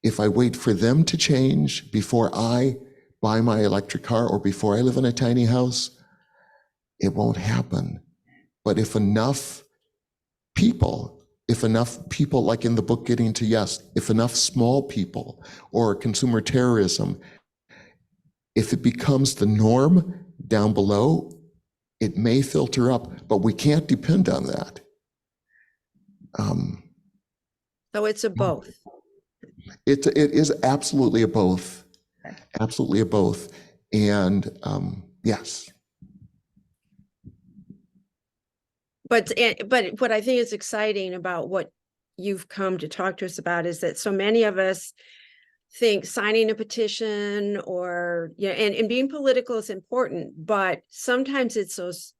if I wait for them to change before I buy my electric car or before I live in a tiny house, it won't happen. But if enough people, like in the book Getting to Yes, if enough small people or consumer terrorism, if it becomes the norm down below, it may filter up, but we can't depend on that. So it's a both. It is absolutely a both. Absolutely a both. And yes. But what I think is exciting about what you've come to talk to us about is that so many of us think signing a petition or, and being political is important, but sometimes it's those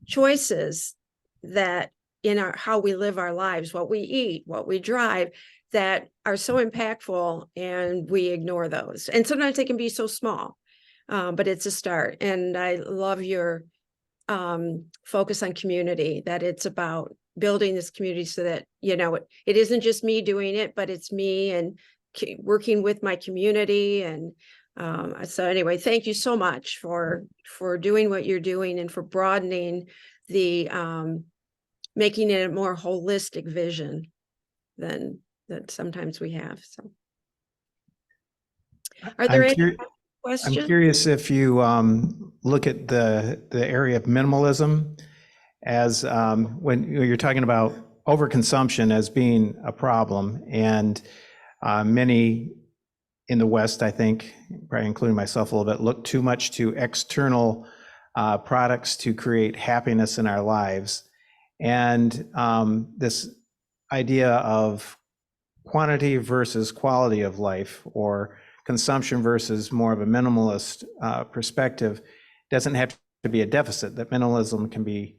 choices that in how we live our lives, what we eat, what we drive, that are so impactful, and we ignore those. And sometimes they can be so small, but it's a start. And I love your focus on community, that it's about building this community so that, it isn't just me doing it, but it's me and working with my community. And so anyway, thank you so much for doing what you're doing and for broadening the making it a more holistic vision than that sometimes we have. So, are there I'm any curi- I'm questions? curious if you look at the area of minimalism as when you're talking about overconsumption as being a problem, and many in the West, I think, probably including myself a little bit, look too much to external products to create happiness in our lives. And this idea of quantity versus quality of life, or consumption versus more of a minimalist perspective, doesn't have to be a deficit, that minimalism can be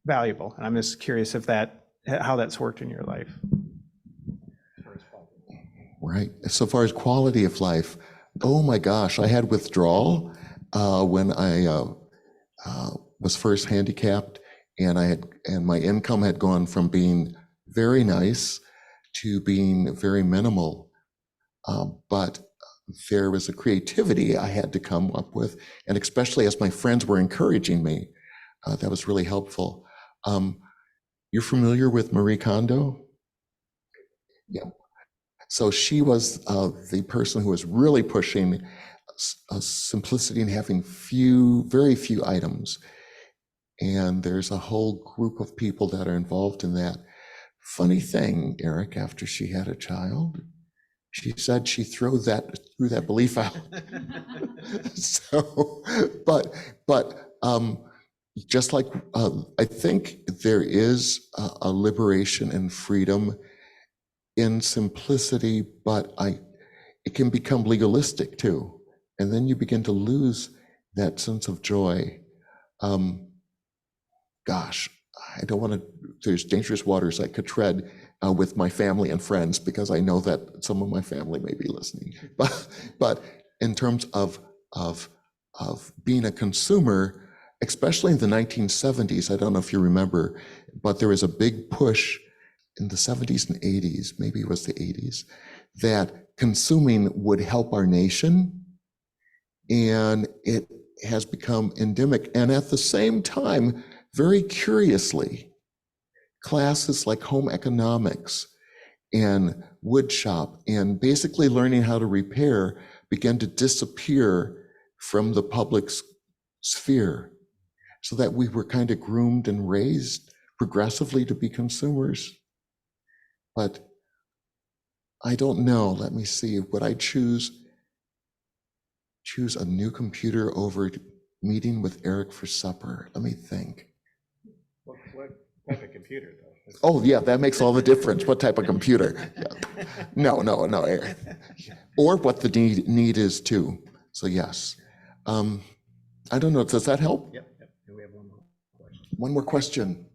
valuable. And I'm just curious if how that's worked in your life. Right. So far as quality of life, oh my gosh, I had withdrawal when I was first handicapped, and my income had gone from being very nice to being very minimal. But there was a creativity I had to come up with, and especially as my friends were encouraging me, that was really helpful. You're familiar with Marie Kondo? Yeah. So she was the person who was really pushing simplicity and having very few items. And there's a whole group of people that are involved in that. Funny thing, Eric, after she had a child, she said she threw that belief out. So, but just like I think there is a liberation and freedom in simplicity, but it can become legalistic too, and then you begin to lose that sense of joy. Gosh, I don't want to. There's dangerous waters I could tread with my family and friends, because I know that some of my family may be listening. But in terms of being a consumer, especially in the 1970s, I don't know if you remember, but there was a big push in the 70s and 80s, maybe it was the 80s, that consuming would help our nation, and it has become endemic. And at the same time, very curiously, classes like home economics and wood shop and basically learning how to repair began to disappear from the public sphere, so that we were kind of groomed and raised progressively to be consumers. But I don't know. Let me see. Would I choose a new computer over meeting with Eric for supper? Let me think. What type of computer, though? Oh, yeah, that makes all the difference. What type of computer? Yeah. No, Eric. Or what the need is too. So yes. I don't know. Does that help? Yep. And we have one more question. One more question.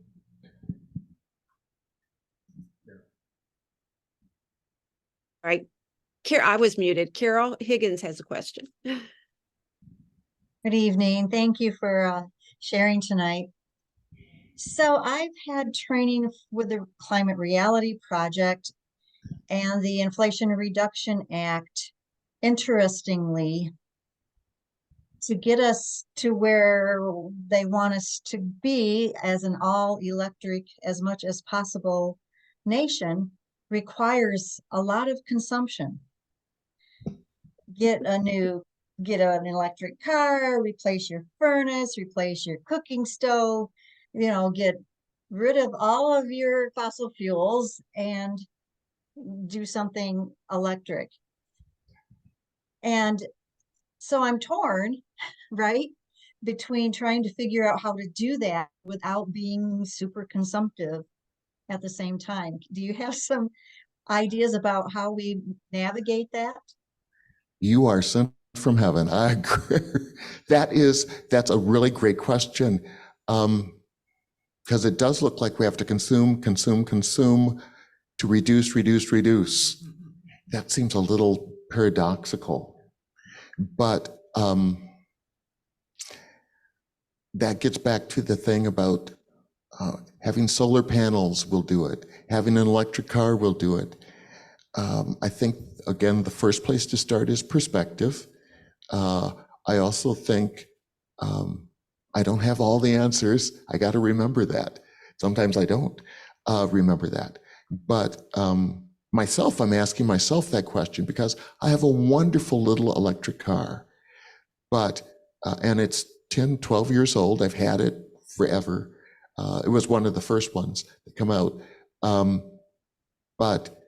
All right. I was muted. Carol Higgins has a question. Good evening. Thank you for sharing tonight. So I've had training with the Climate Reality Project and the Inflation Reduction Act, interestingly, to get us to where they want us to be as an all-electric, as much as possible nation, requires a lot of consumption. Get an electric car, replace your furnace, replace your cooking stove, get rid of all of your fossil fuels and do something electric. And so I'm torn, right, between trying to figure out how to do that without being super consumptive at the same time. Do you have some ideas about how we navigate that? You are sent from heaven. I agree. That's a really great question. Because it does look like we have to consume to reduce. That seems a little paradoxical. But that gets back to the thing about having solar panels will do it. Having an electric car will do it. I think, again, the first place to start is perspective. I also think I don't have all the answers. I got to remember that. Sometimes I don't remember that. But myself, I'm asking myself that question because I have a wonderful little electric car, but, and it's 10, 12 years old. I've had it forever. It was one of the first ones that come out. But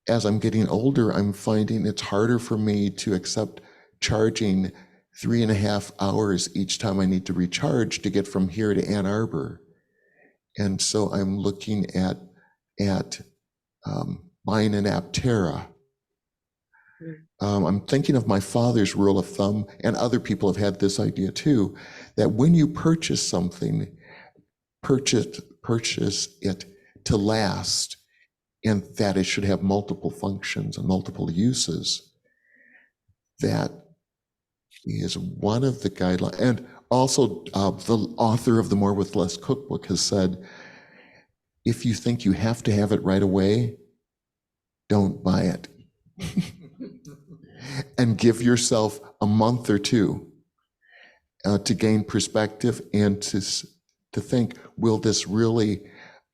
as I'm getting older, I'm finding it's harder for me to accept charging 3.5 hours each time I need to recharge to get from here to Ann Arbor. And so I'm looking at buying an Aptera. I'm thinking of my father's rule of thumb, and other people have had this idea too, that when you purchase something, purchase it to last, and that it should have multiple functions and multiple uses. That is one of the guidelines. And also the author of the More with Less cookbook has said, if you think you have to have it right away, don't buy it. And give yourself a month or two to gain perspective and to think, will this really,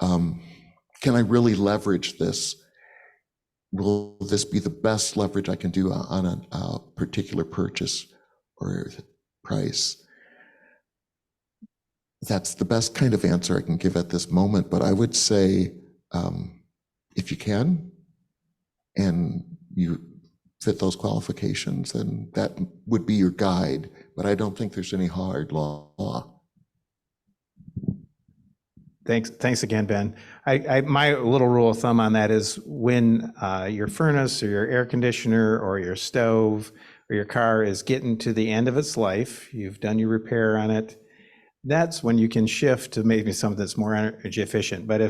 can I really leverage this? Will this be the best leverage I can do on a particular purchase or price? That's the best kind of answer I can give at this moment, but I would say, if you can, and you fit those qualifications, then that would be your guide, but I don't think there's any hard law. Thanks again, Ben. My little rule of thumb on that is when your furnace or your air conditioner or your stove or your car is getting to the end of its life, you've done your repair on it, that's when you can shift to maybe something that's more energy efficient. But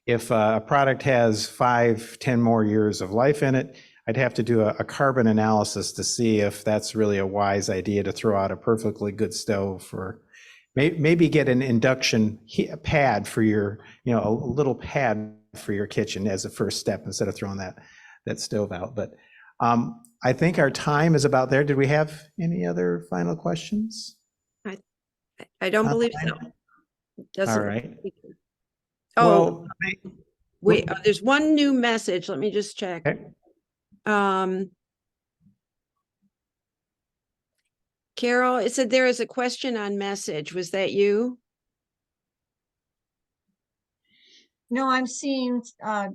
if a product has 5, 10 more years of life in it, I'd have to do a carbon analysis to see if that's really a wise idea to throw out a perfectly good stove, or maybe get an induction pad for your, a little pad for your kitchen as a first step instead of throwing that stove out. But I think our time is about there. Did we have any other final questions? I don't believe so. Doesn't. All right. Oh, well, wait, there's one new message. Let me just check. Okay. Carol, it said there is a question on message. Was that you? No, I'm seeing a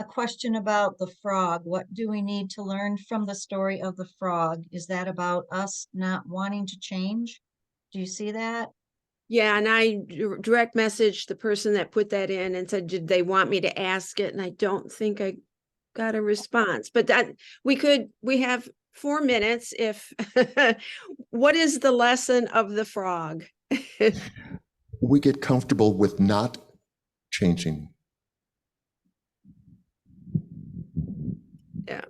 question about the frog. What do we need to learn from the story of the frog? Is that about us not wanting to change? Do you see that? Yeah, and I direct messaged the person that put that in and said, did they want me to ask it? And I don't think I got a response, but that we have 4 minutes. If what is the lesson of the frog? We get comfortable with not changing. Yeah.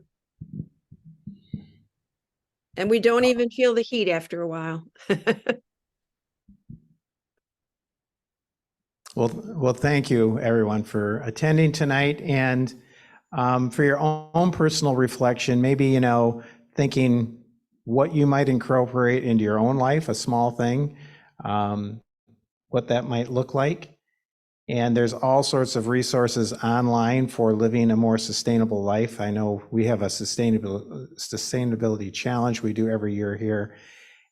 And we don't even feel the heat after a while. Well, thank you everyone for attending tonight, and for your own personal reflection, maybe, thinking what you might incorporate into your own life, a small thing, what that might look like. And there's all sorts of resources online for living a more sustainable life. I know we have a sustainability challenge we do every year here,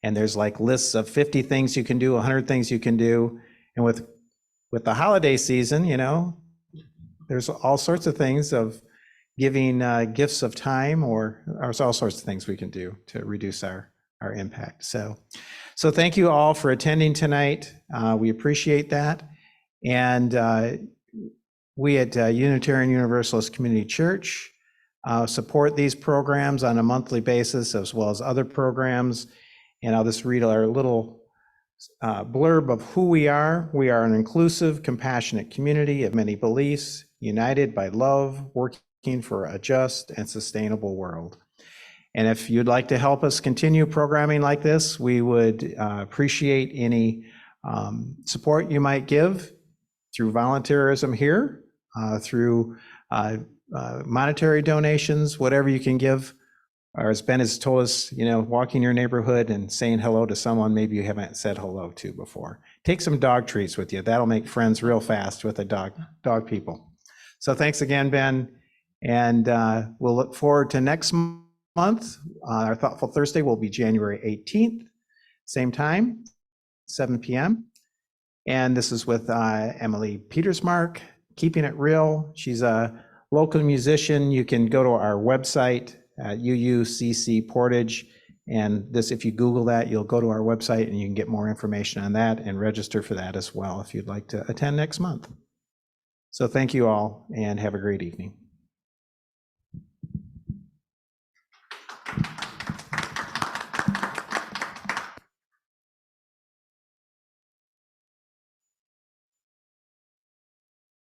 and there's like lists of 50 things you can do, 100 things you can do. And with the holiday season, there's all sorts of things of giving gifts of time, or there's all sorts of things we can do to reduce our impact. So thank you all for attending tonight. We appreciate that. And we at Unitarian Universalist Community Church support these programs on a monthly basis, as well as other programs. And I'll just read our little blurb of who we are. We are an inclusive, compassionate community of many beliefs, united by love, working for a just and sustainable world. And if you'd like to help us continue programming like this, we would appreciate any support you might give through volunteerism here, through monetary donations, whatever you can give. or as Ben has told us, walking your neighborhood and saying hello to someone maybe you haven't said hello to before. Take some dog treats with you. That'll make friends real fast with the dog people. So thanks again, Ben. And we'll look forward to next month. Our Thoughtful Thursday will be January 18th, same time, 7 p.m. And this is with Emily Petersmark, Keeping It Real. She's a local musician. You can go to our website at UUCC Portage. And this, if you Google that, you'll go to our website and you can get more information on that and register for that as well if you'd like to attend next month. So thank you all and have a great evening.